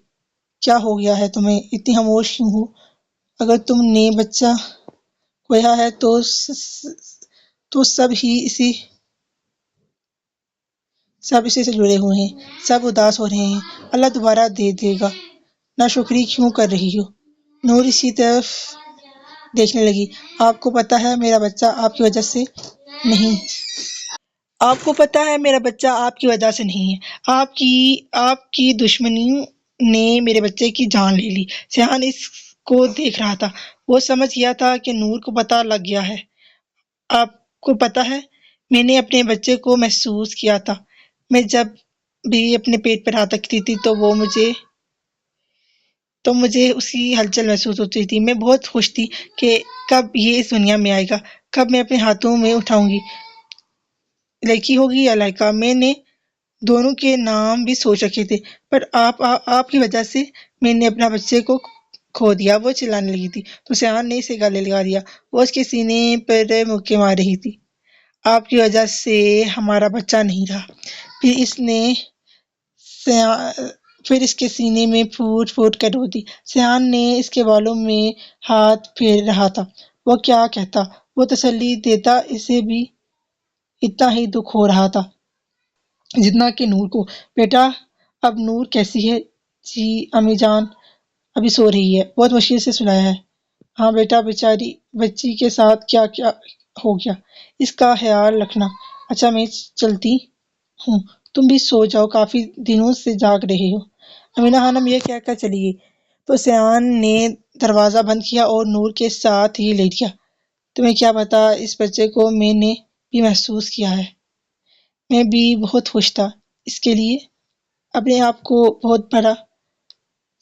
کیا ہو گیا ہے تمہیں؟ اتنی خاموش کیوں ہو؟ اگر تم نے بچہ کھویا ہے تو سب اسی سے جڑے ہوئے ہیں، سب اداس ہو رہے ہیں۔ اللہ دوبارہ دے دے گا، ناشکری کیوں کر رہی ہو؟ نور اسی طرف دیکھنے لگی۔ آپ کو پتہ ہے میرا بچہ آپ کی وجہ سے نہیں۔ آپ کو پتہ ہے میرا بچہ آپ کی وجہ سے نہیں ہے۔ آپ کی دشمنیوں نے میرے بچے کی جان لے لی۔ سیان اس کو دیکھ رہا تھا۔ وہ سمجھ گیا تھا کہ نور کو پتہ لگ گیا ہے۔ آپ کو پتہ ہے میں نے اپنے بچے کو محسوس کیا تھا۔ میں جب بھی اپنے پیٹ پر ہاتھ رکھتی تھی تو مجھے اس کی ہلچل محسوس ہوتی تھی۔ میں بہت خوش تھی کہ کب یہ اس دنیا میں آئے گا، کب میں اپنے ہاتھوں میں اٹھاؤں گی، لڑکی ہوگی یا لڑکا۔ میں نے دونوں کے نام بھی سوچ رکھے تھے، پر آپ کی وجہ سے میں نے اپنا بچے کو کھو دیا۔ وہ چلانے لگی تھی تو سیان نے اسے گلے لگا دیا۔ وہ اس کے سینے پر مکے مار رہی تھی۔ آپ کی وجہ سے ہمارا بچہ نہیں رہا۔ پھر اس نے پھر اس کے سینے میں پھوٹ پھوٹ کر روتی۔ سیان نے اس کے بالوں میں ہاتھ پھیر رہا تھا۔ وہ کیا کہتا، وہ تسلی دیتا، اسے بھی اتنا ہی دکھ ہو رہا تھا جتنا کہ نور کو۔ بیٹا اب نور کیسی ہے؟ جی امی جان ابھی سو رہی ہے، بہت مشکل سے سلایا ہے۔ ہاں بیٹا، بیچاری بچی کے ساتھ کیا کیا ہو گیا، اس کا خیال رکھنا۔ اچھا میں چلتی ہوں، تم بھی سو جاؤ، کافی دنوں سے جاگ رہے ہو۔ امینہ خانم یہ کہہ کر چلی گئی تو سیان نے دروازہ بند کیا اور نور کے ساتھ ہی لیٹ گیا۔ تمہیں کیا پتا، اس بچے کو میں نے بھی محسوس کیا ہے۔ میں بھی بہت خوش تھا اس کے لیے، اپنے آپ کو بہت بڑا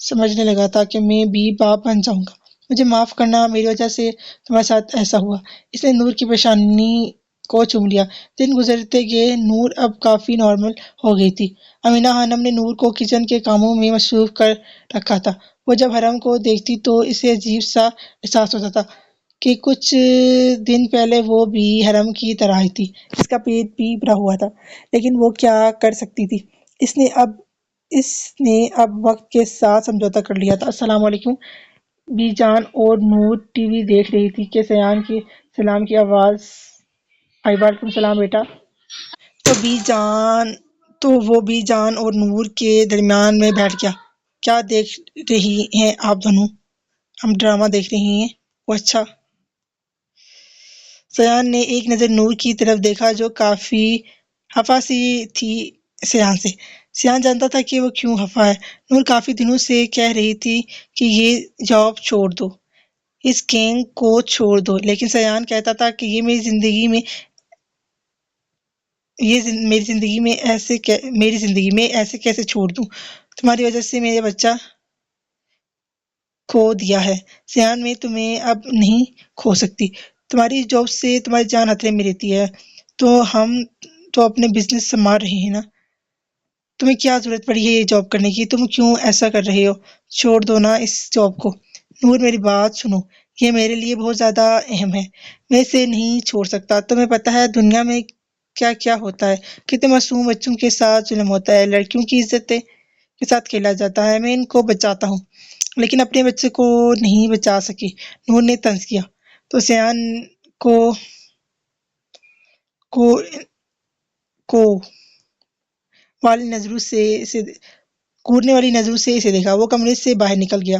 سمجھنے لگا تھا کہ میں بھی باپ بن جاؤں گا۔ مجھے معاف کرنا، میری وجہ سے تمہارے ساتھ ایسا ہوا۔ اس نے نور کی پریشانی کو چوم لیا۔ دن گزرتے گئے، نور اب کافی نارمل ہو گئی تھی۔ امینہ خانم نے نور کو کچن کے کاموں میں مصروف کر رکھا تھا۔ وہ جب حرم کو دیکھتی تو اسے عجیب سا احساس ہوتا تھا کہ کچھ دن پہلے وہ بھی حرم کی طرح ہی تھی۔ اس کا پیٹ بھی بھرا ہوا تھا، لیکن وہ کیا کر سکتی تھی۔ اس نے اب وقت کے ساتھ سمجھوتا کر لیا تھا۔ السلام علیکم بی جان، اور نور ٹی وی دیکھ رہی تھی کہ سیان کی سلام کی آواز آئی۔ وعلیکم السلام بیٹا۔ تو وہ بی جان اور نور کے درمیان میں بیٹھ گیا۔ کیا دیکھ رہی ہیں آپ دونوں؟ ہم ڈرامہ دیکھ رہے ہیں۔ وہ اچھا۔ سیان نے ایک نظر نور کی طرف دیکھا جو کافی خفا سی تھی سیان سے۔ سیان جانتا تھا کہ وہ کیوں خفا ہے۔ نور کافی دنوں سے کہہ رہی تھی کہ یہ جاب چھوڑ دو، اس گینگ کو چھوڑ دو، لیکن سیان کہتا تھا کہ میری زندگی میں ایسے کیسے چھوڑ دوں، تمہاری وجہ سے میں نے بچہ کھو دیا ہے سیان، میں تمہیں اب نہیں کھو سکتی۔ تمہاری جاب سے تمہاری جان خطرے میں رہتی ہے، تو ہم تو اپنے بزنس سنبھال رہے ہیں نا۔ تمہیں کیا ضرورت پڑی ہے یہ جاب کرنے کی، تم کیوں ایسا کر رہے ہو؟ چھوڑ دو نا اس جاب کو۔ نور میری بات سنو، یہ میرے لیے بہت زیادہ اہم ہے، میں اسے نہیں چھوڑ سکتا۔ تمہیں پتہ ہے دنیا میں کیا کیا ہوتا ہے، کتنے معصوم بچوں کے ساتھ ظلم ہوتا ہے، لڑکیوں کی عزت کے ساتھ کھیلا جاتا ہے۔ میں ان کو بچاتا ہوں، لیکن اپنے بچے کو نہیں بچا سکی، نور نے طنز کیا۔ تو سیان کو کو کو گھورنے والی نظروں سے اسے دیکھا۔ وہ کمرے سے باہر نکل گیا۔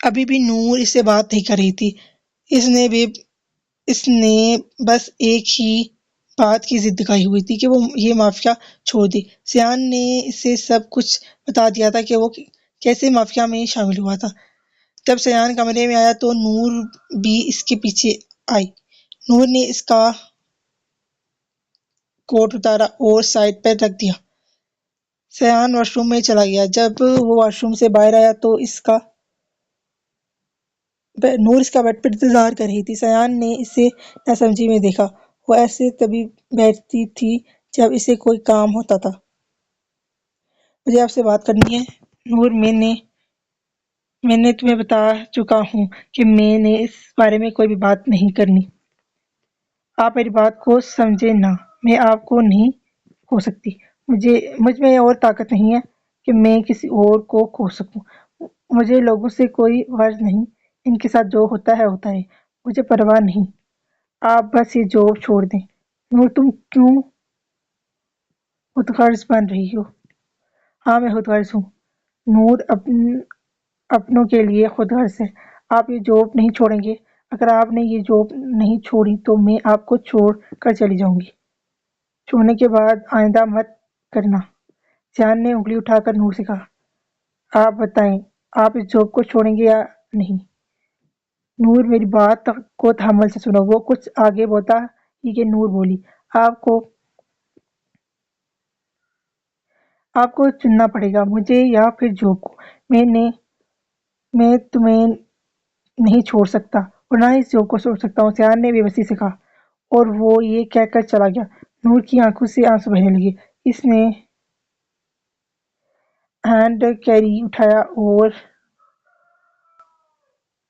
ابھی بھی نور اس سے بات نہیں کر رہی تھی۔ اس نے بس ایک ہی بات کی ضد دکھائی ہوئی تھی کہ وہ یہ مافیا چھوڑ دے۔ سیان نے اسے سب کچھ بتا دیا تھا کہ وہ کیسے مافیا میں شامل ہوا تھا۔ جب سیان کمرے میں آیا تو نور بھی اس کے پیچھے آئی۔ نور نے اس کا کوٹ اتارا اور سائڈ پر رکھ دیا۔ سیان واش روم میں چلا گیا۔ جب وہ واش روم سے باہر آیا تو نور اس کا بیڈ پر انتظار کر رہی تھی۔ سیان نے اسے ناسمجھی میں دیکھا۔ وہ ایسے تبھی بیٹھتی تھی جب اسے کوئی کام ہوتا تھا۔ مجھے آپ سے بات کرنی ہے نور، میں نے تمہیں بتا چکا ہوں کہ میں نے اس بارے میں کوئی بھی بات نہیں کرنی۔ آپ میری بات کو سمجھے نا، میں آپ کو نہیں کھو سکتی۔ مجھ میں اور طاقت نہیں ہے کہ میں کسی اور کو کھو سکوں۔ مجھے لوگوں سے کوئی غرض نہیں، ان کے ساتھ جو ہوتا ہے ہوتا ہے، مجھے پرواہ نہیں۔ آپ بس یہ جاب چھوڑ دیں۔ نور تم کیوں خود غرض بن رہی ہو؟ ہاں میں خود غرض ہوں۔ نور اپنوں کے لیے خود غرض ہے۔ آپ یہ جاب نہیں چھوڑیں گے؟ اگر آپ نے یہ جاب نہیں چھوڑی تو میں آپ کو چھوڑ کر چلی جاؤں گی۔ چھوڑنے کے بعد آئندہ مت کرنا۔ سیان نے انگلی اٹھا کر نور سے کہا۔ آپ بتائیں، آپ اس جاب کو چھوڑیں گے یا نہیں؟ نور میری بات کو تحمل سے سنو۔ وہ کچھ آگے بولا ہی کہ نور بولی، آپ کو چننا پڑے گا، مجھے یا پھر جاب کو۔ میں تمہیں نہیں چھوڑ سکتا اور نہ ہی اس جاب کو چھوڑ سکتا ہوں، سیان نے بے بسی سے کہا، اور وہ یہ کہہ کر چلا گیا۔ نور کی آنکھوں سے آنسو بہنے لگے۔ اس نے ہینڈ کیری اٹھایا اور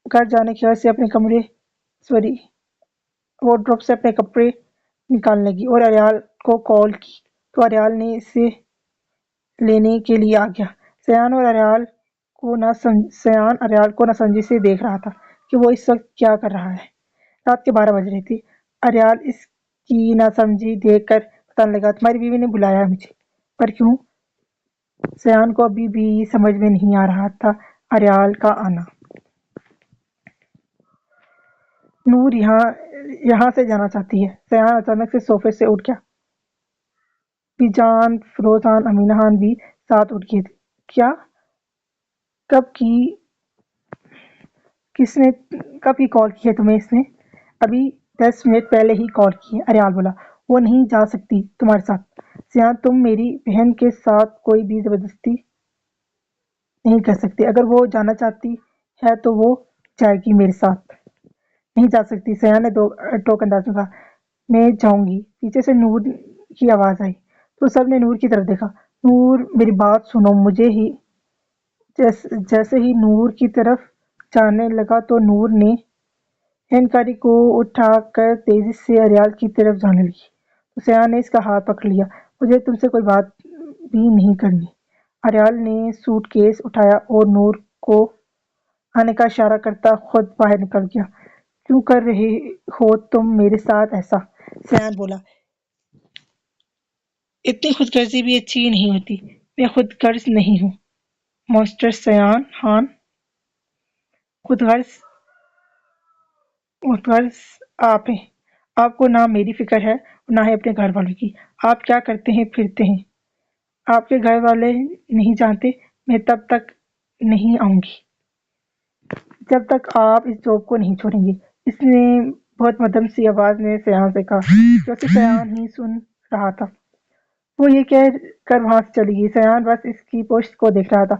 گھر جانے کے بعد سے اپنے وارڈروب سے اپنے کپڑے نکالنے لگی اور اریال کو کال کی تو اریال نے اسے لینے کے لیے آ گیا۔ سیان اریال کو ناسمجھی سے دیکھ رہا تھا کہ وہ اس وقت کیا کر رہا ہے۔ رات کے 12 بج رہے تھے۔ اریال اس کی ناسمجھی دیکھ کر بتانے لگا، تمہاری بیوی نے بلایا ہے مجھے۔ پر کیوں؟ سیان کو ابھی بھی سمجھ میں نہیں آ رہا تھا اریال کا آنا۔ نور یہاں سے جانا چاہتی ہے۔ سیان اچانک سے صوفے سے اٹھ گیا۔ بی جان، فیروز، امینہ خان بھی ساتھ اٹھ گئے تھے۔ کیا؟ کب کی کال کی ہے تمہیں اس نے؟ ابھی 10 منٹ پہلے ہی کال کی ہے، اریال بولا۔ وہ نہیں جا سکتی تمہارے ساتھ۔ سیان، تم میری بہن کے ساتھ کوئی بھی زبردستی نہیں کر سکتے۔ اگر وہ جانا چاہتی ہے تو وہ جائے گی میرے ساتھ۔ نہیں جا سکتی، سیان نے ٹوک انداز میں کہا۔ میں جاؤں گی۔ پیچھے سے نور کی آواز آئی تو سب نے نور کی طرف دیکھا۔ نور، میری بات سنو۔ جیسے ہی نور کی طرف جانے لگا تو نور نے ہینڈ کو اٹھا کر تیزی سے اریال کی طرف جانے لگی تو سیان نے اس کا ہاتھ پکڑ لیا۔ مجھے تم سے کوئی بات بھی نہیں کرنی۔ اریال نے سوٹ کیس اٹھایا اور نور کو آنے کا اشارہ کرتا خود باہر نکل گیا۔ کیوں کر رہے ہو تم میرے ساتھ ایسا؟ سیان بولا۔ اتنی خود غرضی بھی اچھی نہیں ہوتی۔ میں خود غرض نہیں ہوں مسٹر سیان خان۔ خود غرض آپ ہیں۔ آپ کو نہ میری فکر ہے اور نہ ہی اپنے گھر والوں کی۔ آپ کیا کرتے ہیں پھرتے ہیں، آپ کے گھر والے نہیں جانتے۔ میں تب تک نہیں آؤں گی جب تک آپ اس جاب کو نہیں چھوڑیں گے، اس نے بہت مدھم سی آواز میں سیان سے کہا، جیسے سیان ہی سن رہا تھا۔ وہ یہ کہہ کر وہاں سے چلی گئی۔ سیان بس اس کی پشت کو دیکھ رہا تھا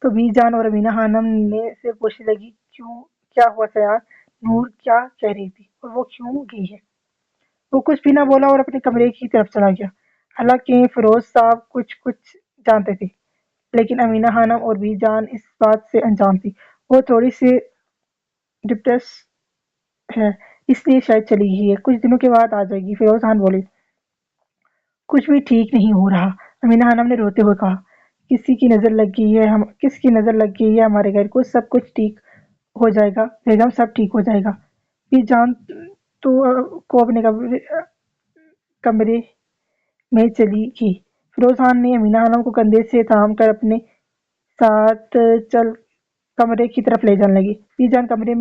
تو بی جان اور امینہ خانم نے سے پوچھنے لگی، کیا ہوا سیان؟ نور کیا کہہ رہی تھی اور وہ کیوں گئی ہے؟ وہ کچھ بھی نہ بولا اور اپنے کمرے کی طرف چلا گیا۔ حالانکہ فیروز صاحب کچھ جانتے تھے، لیکن امینہ خانم اور بی جان اس بات سے انجان تھی۔ وہ تھوڑی سی ڈپریس ہے، اس لیے شاید چلی گئی ہے۔ کچھ دنوں کے بعد آ جائے گی۔ فیروز خان بولے۔ کچھ بھی ٹھیک نہیں ہو رہا، امینہ خانم نے روتے ہوئے کہا۔ کسی کی نظر لگ گئی ہے ہمارے گھر کو۔ سب کچھ ٹھیک ہو جائے گا بیگم، سب ٹھیک ہو جائے گا۔ بی جان کو اپنے کمرے میں چلی گئی۔ فیروز خان نے امینہ خانم کو کندھے سے تھام کر اپنے ساتھ چل کمرے کی طرف لے جانے لگی۔ بی جان کمرے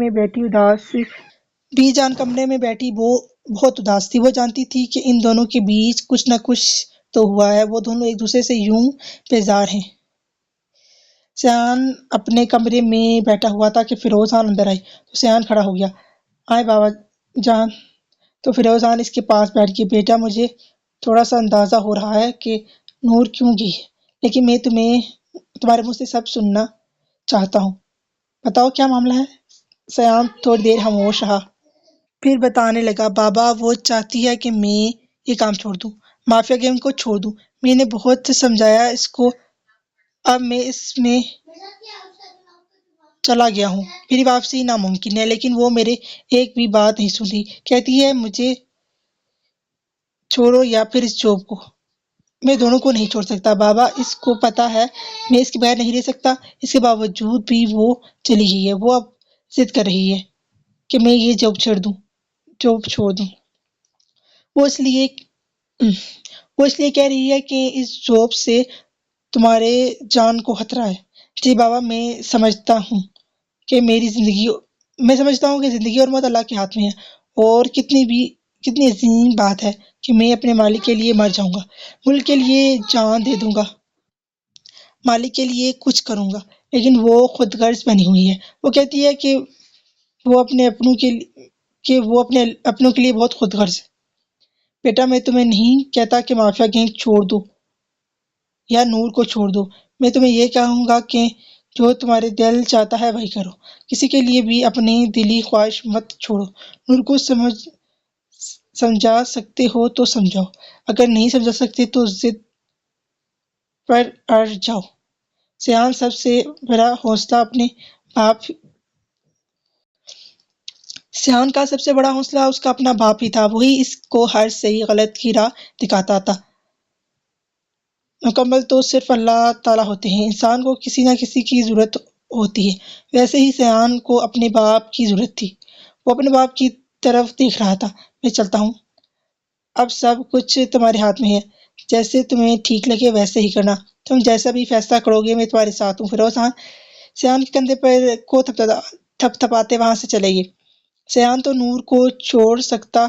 میں بیٹھی بہت اداس تھی۔ وہ جانتی تھی کہ ان دونوں کے بیچ کچھ نہ کچھ تو ہوا ہے۔ وہ دونوں ایک دوسرے سے یوں بیزار ہیں۔ سیان اپنے کمرے میں بیٹھا ہوا تھا کہ فیروز خان اندر آئی تو سیان کھڑا ہو گیا۔ آئے بابا جان۔ تو فیروز خان اس کے پاس بیٹھ گئی۔ بیٹا، مجھے تھوڑا سا اندازہ ہو رہا ہے کہ نور کیوں گئی ہے، لیکن میں تمہارے منہ سے سب سننا چاہتا ہوں۔ بتاؤ کیا معاملہ ہے؟ سیان تھوڑی دیر خاموش رہا، پھر بتانے لگا۔ بابا، وہ چاہتی ہے کہ میں یہ کام چھوڑ دوں، مافیا گینگ کو چھوڑ دوں۔ میں نے بہت سمجھایا اس کو، اب میں اس میں چلا گیا ہوں، میری واپسی ناممکن ہے، لیکن وہ میرے ایک بھی بات نہیں سن رہی۔ کہتی ہے مجھے چھوڑو یا پھر اس جاب کو۔ میں دونوں کو نہیں چھوڑ سکتا بابا، اس کو پتا ہے میں اس کے بغیر نہیں رہ سکتا۔ اس کے باوجود بھی وہ چلی گئی ہے۔ وہ اب ضد کر رہی ہے کہ میں یہ جاب چھوڑ دوں۔ وہ اس لیے کہہ رہی ہے کہ اس جاب سے تمہارے جان کو خطرہ ہے۔ جی بابا، میں سمجھتا ہوں کہ زندگی اور موت اللہ کے ہاتھ میں ہے، اور کتنی عظیم بات ہے کہ میں اپنے مالک کے لیے مر جاؤں گا، ملک کے لیے جان دے دوں گا، مالک کے لیے کچھ کروں گا۔ لیکن وہ خود غرض بنی ہوئی ہے۔ وہ کہتی ہے کہ وہ اپنے اپنوں کے لیے بہت خود غرض ہے۔ بیٹا، میں تمہیں نہیں کہتا کہ مافیا گینگ چھوڑ دو یا نور کو چھوڑ دو۔ میں تمہیں یہ کہوں گا کہ جو تمہارے دل چاہتا ہے وہی کرو۔ کسی کے لیے بھی اپنی دلی خواہش مت چھوڑو۔ نور کو سمجھا سکتے ہو تو سمجھاؤ، اگر نہیں سمجھا سکتے تو ضد پر اڑ جاؤ۔ سیان سب سے بڑا حوصلہ اپنے باپ سیان کا سب سے بڑا حوصلہ اس کا اپنا باپ ہی تھا۔ وہی اس کو ہر صحیح غلط کی راہ دکھاتا تھا۔ مکمل تو صرف اللہ تعالیٰ ہوتے ہیں، انسان کو کسی نہ کسی کی ضرورت ہوتی ہے، ویسے ہی سیان کو اپنے باپ کی ضرورت تھی، وہ اپنے باپ کی طرف دیکھ رہا تھا۔ میں چلتا ہوں، اب سب کچھ تمہارے ہاتھ میں ہے، جیسے تمہیں ٹھیک لگے ویسے ہی کرنا، تم جیسا بھی فیصلہ کرو گے میں تمہارے ساتھ ہوں۔ فیروز خان سیان کے کندھے پر کو تھپ تھپاتے وہاں سے چلے گئے۔ سیان تو نور کو چھوڑ سکتا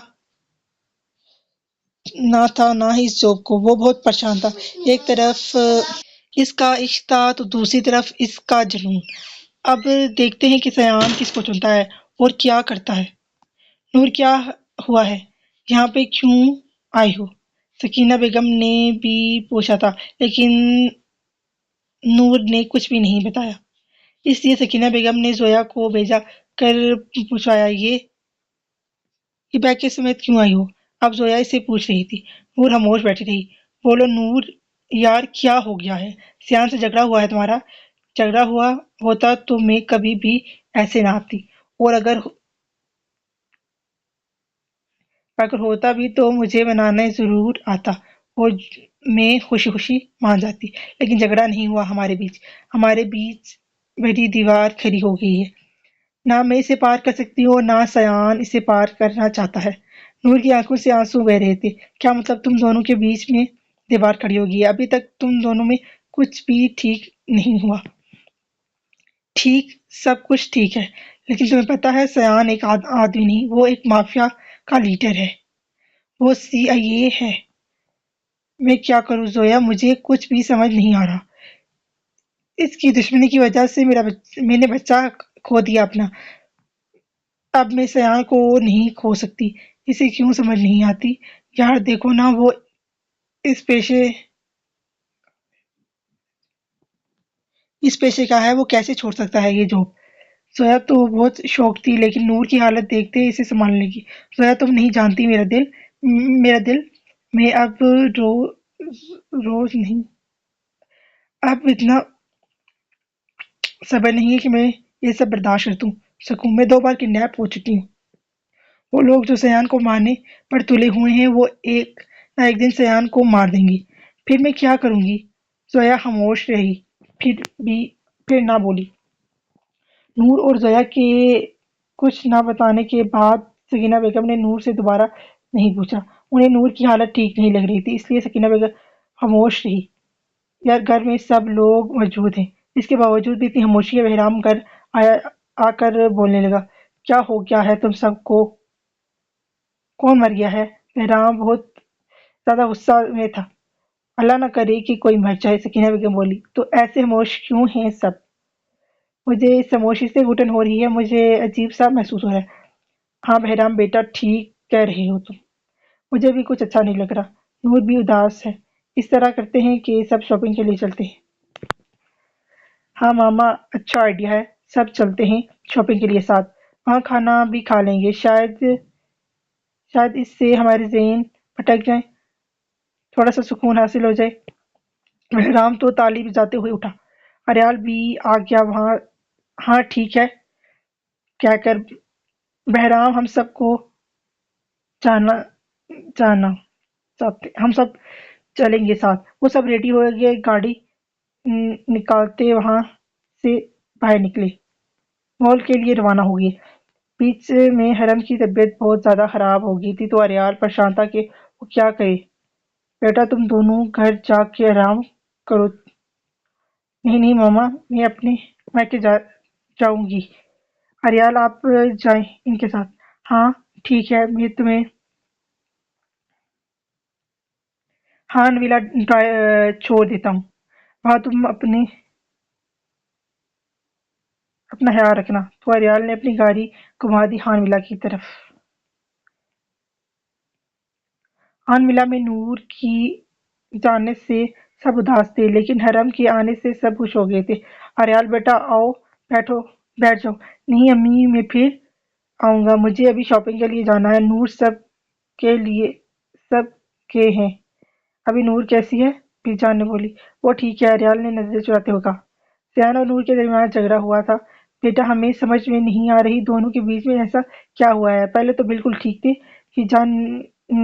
نہ تھا نہ ہی اس جوب کو، وہ بہت پریشان تھا، ایک طرف اس کا عشق تھا تو دوسری طرف اس کا جنون۔ اب دیکھتے ہیں کہ سیان کس کو چنتا ہے اور کیا کرتا ہے۔ نور کیا ہوا ہے، یہاں پہ کیوں آئی ہو؟ سکینہ بیگم نے بھی پوچھا تھا لیکن نور نے کچھ بھی نہیں بتایا، اس لیے سکینہ بیگم نے زویا کو بھیجا کر پوچھوایا یہ بیگ کے سمیت کیوں آئی ہو؟ اب زویا اسے پوچھ رہی تھی۔ نور خاموش بیٹھی رہی۔ بولو نور، یار کیا ہو گیا ہے؟ سیان سے جھگڑا ہوا ہے تمہارا؟ جھگڑا ہوا ہوتا تو میں کبھی بھی ایسے نہ آتی، اور اگر ہوتا بھی تو مجھے بنانے ضرور آتا اور میں خوشی خوشی مان جاتی، لیکن جھگڑا نہیں ہوا ہمارے بیچ بڑی دیوار کھڑی ہو گئی ہے، نہ میں اسے پار کر سکتی ہوں اور نہ سیان اسے پار کرنا چاہتا ہے۔ نور کی آنکھوں سے آنسو بہہ رہے تھے۔ کیا مطلب تم دونوں کے بیچ میں دیوار کھڑی ہو گئی ہے؟ ابھی تک تم دونوں میں کچھ بھی ٹھیک نہیں ہوا۔ ٹھیک، سب کچھ ٹھیک ہے، لیکن تمہیں پتہ ہے سیان ایک آدمی نہیں، وہ ایک مافیا کا لیڈر ہے، وہ CIA ہے۔ میں کیا کروں زویا، مجھے کچھ بھی سمجھ نہیں آ رہا۔ اس کی دشمنی کی وجہ سے میں نے بچہ کھو دیا اپنا، اب میں سیان کو نہیں کھو سکتی۔ اسے کیوں سمجھ نہیں آتی؟ یار دیکھو نا، وہ اس پیشے کا ہے، وہ کیسے چھوڑ سکتا ہے یہ جاب؟ زویا تو بہت شوق تھی لیکن نور کی حالت دیکھتے اسے سنبھالنے لگی۔ زویا تم نہیں جانتی میرا دل، میں اب روز نہیں، اب اتنا صبر نہیں ہے کہ میں یہ سب برداشت سکوں۔ میں 2 بار کڈنیپ ہو چکی ہوں۔ وہ لوگ جو سیان کو مارنے پر تلے ہوئے ہیں وہ ایک نہ ایک دن سیان کو مار دیں گے، پھر میں کیا کروں گی؟ زویا خاموش رہی، پھر نہ بولی۔ نور اور زویا کے کچھ نہ بتانے کے بعد سکینہ بیگم نے نور سے دوبارہ نہیں پوچھا۔ انہیں نور کی حالت ٹھیک نہیں لگ رہی تھی، اس لیے سکینہ بیگم خاموش رہی۔ یار گھر میں سب لوگ موجود ہیں، اس کے باوجود بھی اتنی خاموشی ہے؟ بہرام آ کر بولنے لگا۔ کیا ہو گیا ہے تم سب کو؟ کون مر گیا ہے؟ بہرام بہت زیادہ غصہ میں تھا۔ اللہ نہ کرے کہ کوئی مر جائے، سکینہ بیگم بولی۔ تو ایسے خاموش کیوں ہیں سب؟ مجھے اس خاموشی سے گھٹن ہو رہی ہے، مجھے عجیب سا محسوس ہو رہا ہے۔ ہاں بہرام بیٹا، ٹھیک کہہ رہے ہو تم، مجھے بھی کچھ اچھا نہیں لگ رہا۔ نور بھی اداس ہے۔ اس طرح کرتے ہیں کہ سب شاپنگ کے لیے چلتے ہیں۔ ہاں ماما، اچھا آئیڈیا ہے، سب چلتے ہیں شاپنگ کے لیے ساتھ، وہاں کھانا بھی کھا لیں گے، شاید اس سے ہمارے ذہن بھٹک جائیں، تھوڑا سا سکون حاصل ہو جائے۔ بہرام تو تالی بجاتے ہوئے اٹھا۔ اریال بھی آ گیا وہاں۔ ہاں ٹھیک ہے کہہ کر بہرام ہم سب کو جانا ہم سب چلیں گے ساتھ۔ وہ سب ریڈی ہو گئے، گاڑی نکالتے وہاں سے باہر نکلے، مال کے لیے روانہ ہو گئے۔ بیچ میں حرم کی طبیعت بہت زیادہ خراب ہو گئی تھی تو اریال پریشان تھا کہ وہ کیا کرے۔ بیٹا تم دونوں گھر جا کے آرام کرو۔ نہیں نہیں ماما، میں اپنے مائکے جاؤں گی۔ اریال آپ جائیں ان کے ساتھ۔ ہاں ٹھیک ہے، میں تمہیں ہاں نویلا چھوڑ دیتا ہوں، وہاں تم اپنا خیال رکھنا۔ تو اریال نے اپنی گاڑی گھما دی خان ولا کی طرف۔ خان ولا میں نور کی جانے سے سب اداس تھے لیکن حرم کے آنے سے سب خوش ہو گئے تھے۔ اریال بیٹا آؤ، بیٹھ جاؤ۔ نہیں امی، میں پھر آؤں گا، مجھے ابھی شاپنگ کے لیے جانا ہے۔ نور سب کے ہیں۔ ابھی نور کیسی ہے؟ بی جان نے بولی۔ وہ ٹھیک ہے، اریال نے نظریں چراتے ہوئے کہا۔ سیان اور نور کے درمیان جھگڑا ہوا تھا بیٹا، ہمیں سمجھ میں نہیں آ رہی دونوں کے بیچ میں ایسا کیا ہوا ہے؟ پہلے تو بالکل ٹھیک تھے، بی جان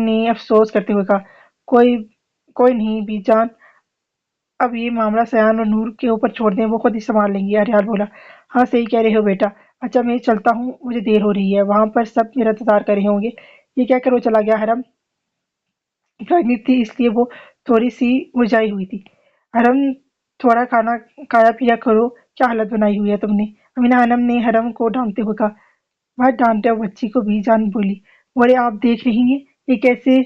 نے افسوس کرتے ہوئے کہا۔ کوئی نہیں بی جان، اب یہ معاملہ سیان اور نور کے اوپر چھوڑ دیں، وہ خود ہی سنبھال لیں گے۔ ریال بولا، ہاں صحیح کہہ رہے ہو بیٹا، اچھا میں چلتا ہوں، مجھے دیر ہو رہی ہے، وہاں پر سب میرا انتظار کر رہے ہوں گے۔ یہ کہہ کر وہ چلا گیا۔ حرم گرمی تھی اس لیے وہ تھوڑی سی مرجھائی ہوئی تھی۔ حرم تھوڑا کھانا کھایا پیا کرو، کیا حالت بنائی ہوئی ہے تم نے؟ امینہ خانم نے حرم کو ڈانٹتے ہوئے کہا۔ بہت ڈانٹا بچی کو بھی، جان بولی، بولے آپ دیکھ رہی ہیں یہ کیسے،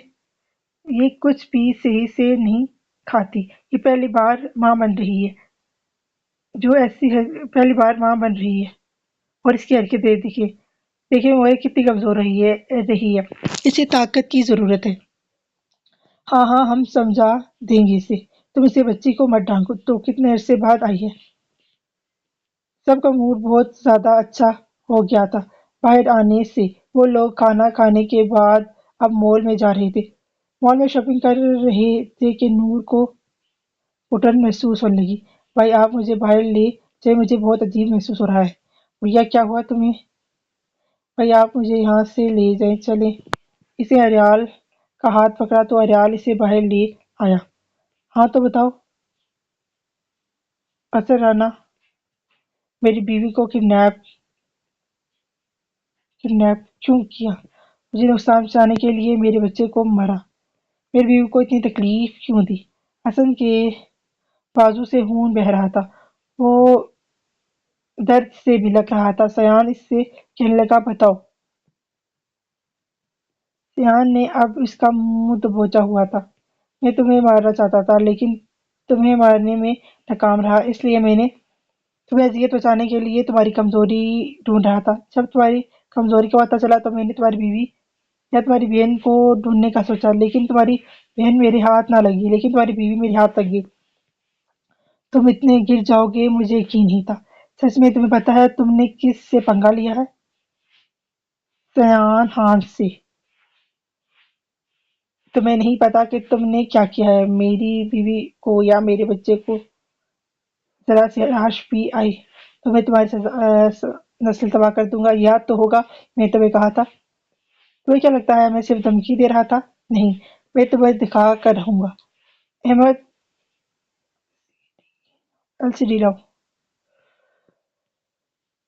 یہ کچھ بھی صحیح سے نہیں کھاتی، یہ پہلی بار ماں بن رہی ہے، جو ایسی ہے پہلی بار ماں بن رہی ہے، اور اس کی حرکتیں دیکھیے، دیکھیں وہ کتنی کمزور رہی ہے، اسے طاقت کی ضرورت ہے۔ ہاں ہاں ہم سمجھا دیں گے اسے، تم اسے بچی کو مت ڈانٹو۔ تو کتنے عرصے بعد آئی ہے؟ سب کا موڈ بہت زیادہ اچھا ہو گیا تھا باہر آنے سے۔ وہ لوگ کھانا کھانے کے بعد اب مال میں جا رہے تھے، مال میں شاپنگ کر رہے تھے کہ نور کو گھٹن محسوس ہونے لگی۔ بھائی آپ مجھے باہر لے جائیں، مجھے بہت عجیب محسوس ہو رہا ہے۔ بھیا کیا ہوا تمہیں؟ بھائی آپ مجھے یہاں سے لے جائیں، چلیں۔ اسے اریال کا ہاتھ پکڑا تو اریال اسے باہر لے آیا۔ ہاں تو بتاؤ۔ اثر رانا میری بیوی کو کڈنیپ کیوں کیا؟ مجھے نقصان پہنچانے کے لیے میرے بچے کو مرا۔ میری بیوی کو اتنی تکلیف کیوں دی؟ حسن کے بازو سے خون بہہ رہا تھا، وہ درد سے بلک رہا تھا۔ سیان اس سے کہنے لگا، بتاؤ۔ سیان نے اب اس کا منہ دبوچا ہوا تھا۔ میں تمہیں مارنا چاہتا تھا لیکن تمہیں مارنے میں ناکام رہا، اس لیے میں نے تمہیں اذیت پہنچانے کے لیے تمہاری کمزوری ڈھونڈ رہا تھا۔ جب تمہاری کمزوری کا پتہ چلا تو میں نے تمہاری بیوی یا تمہاری بہن کو ڈھونڈنے کا سوچا، لیکن تمہاری بہن میرے ہاتھ نہ لگی، لیکن تمہاری بیوی میرے ہاتھ لگ گئی۔ تم اتنے گر جاؤ گے مجھے یقین نہیں تھا۔ سچ میں تمہیں پتہ ہے تم نے کس سے پنگا لیا ہے؟ سیان خان سے۔ تمہیں نہیں پتا کہ تم نے کیا کیا ہے؟ میری بیوی کو یا میرے بچے کو ذرا سی راش بھی آئی تو میں تمہاری نسل تباہ کر دوں گا، یاد تو ہوگا میں نے تمہیں کہا تھا۔ تمہیں کیا لگتا ہے میں صرف دھمکی دے رہا تھا؟ نہیں، میں تمہیں دکھا کر رہوں گا۔ احمد LCD لاؤ۔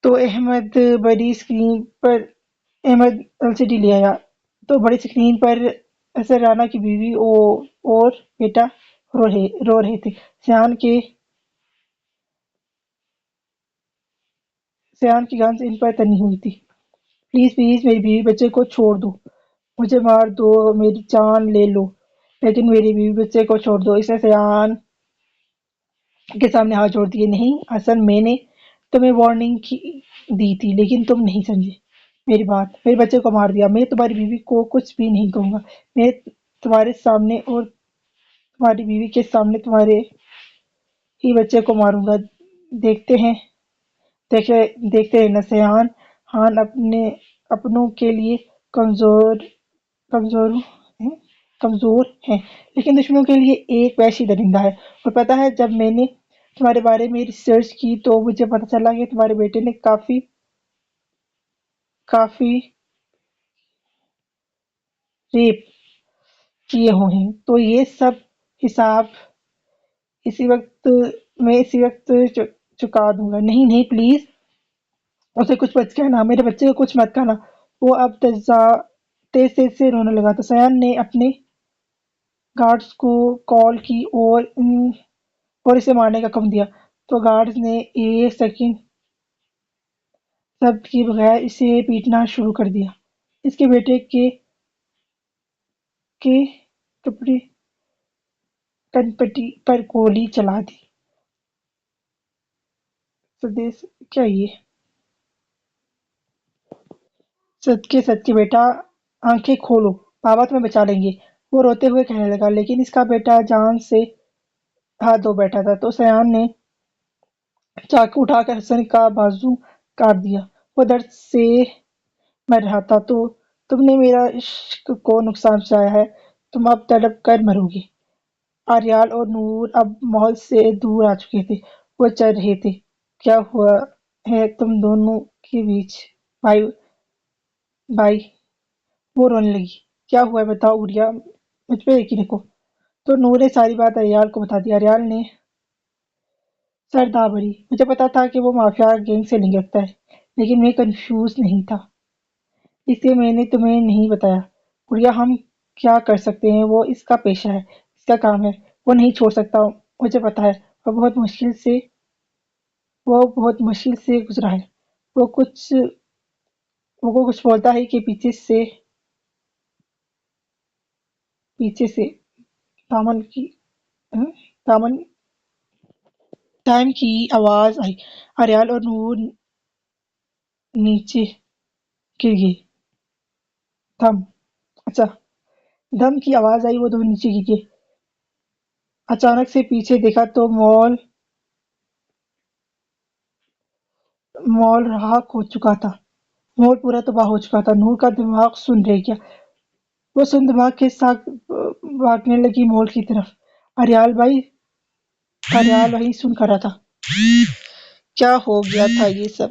تو احمد LCD لے آیا تو بڑی اسکرین پر اثر رانا کی بیوی اور بیٹا رو رہے تھے۔ سیان کی گانز ان پر تنی ہوئی تھی۔ پلیز پلیز میری بیوی بچے کو چھوڑ دو، مجھے مار دو، میری جان لے لو، لیکن میری بیوی بچے کو چھوڑ دو۔ اس نے سیان کے سامنے ہاتھ جوڑ دیے۔ نہیں حسن، میں نے تمہیں وارننگ دی تھی لیکن تم نہیں سمجھے میری بات، میرے بچے کو مار دیا۔ میں تمہاری بیوی کو کچھ بھی نہیں کہوں گا، میں تمہارے سامنے اور تمہاری بیوی کے سامنے تمہارے ہی بچے کو ماروں گا۔ دیکھتے رہنا۔ سیان خان اپنوں کے لیے کمزور ہیں لیکن دشمنوں کے لیے ایک وحشی درندہ ہے۔ اور پتہ ہے جب میں نے تمہارے بارے میں ریسرچ کی تو مجھے پتہ چلا کہ تمہارے بیٹے نے کافی ریپ کیے ہوئے ہیں، تو یہ سب حساب اسی وقت چکا دوں گا۔ نہیں نہیں پلیز اسے کچھ مت کہنا، میرے بچے کو کچھ مت کہنا۔ وہ اب تیز تیز سے رونے لگا تھا۔ سیان نے اپنے گارڈز کو کال کی اور اسے مارنے کا حکم دیا تو گارڈز نے ایک سیکنڈ ضبط کیے بغیر اسے پیٹنا شروع کر دیا۔ اس کے بیٹے کے کنپٹی پر گولی چلا دی۔ کیا یہ صدقے بیٹا، آنکھیں کھولو، بابا تمہیں بچا لیں گے، وہ روتے ہوئے کہنے لگا، لیکن اس کا بیٹا جان سے ہاتھ دھو بیٹھا تھا۔ تو سیان نے چاقو اٹھا کر حسن کا بازو کاٹ دیا، وہ درد سے مر رہا تھا۔ تو تم نے میرا عشق کو نقصان پہنچایا ہے، تم اب تڑپ کر مرو گے۔ آریال اور نور اب مال سے دور آ چکے تھے، وہ چل رہے تھے۔ کیا ہوا ہے تم دونوں کے بیچ بھائی؟ وہ رونے لگی۔ کیا ہوا ہے بتاؤ اوریا، مجھ پہ یقین رکھو۔ تو نور نے ساری بات اریال کو بتا دی۔ اریال نے سر دابری، مجھے پتا تھا کہ وہ مافیا گینگ سے لنک رکھتا ہے، لیکن میں کنفیوز نہیں تھا، اس لیے میں نے تمہیں نہیں بتایا۔ گڑیا ہم کیا کر سکتے ہیں، وہ اس کا پیشہ ہے، اس کا کام ہے، وہ نہیں چھوڑ سکتا، مجھے پتا ہے۔ وہ بہت مشکل سے گزرا ہے۔ وہ کچھ بولتا ہے کہ پیچھے سے دامن کی دامن ٹائم کی آواز آئی، اریال اور نور نیچے گر گئے۔ دم اچھا دم کی آواز آئی، وہ دونوں نیچے گر گئے۔ اچانک سے پیچھے دیکھا تو مال راکھ ہو چکا تھا، مال پورا تباہ ہو چکا تھا۔ نور کا دماغ سن رہ گیا، وہ سن دماغ کے ساتھ بھاگنے لگی مال کی طرف۔ اریال وہیں سن کر رہا تھا۔ کیا ہو گیا تھا یہ سب؟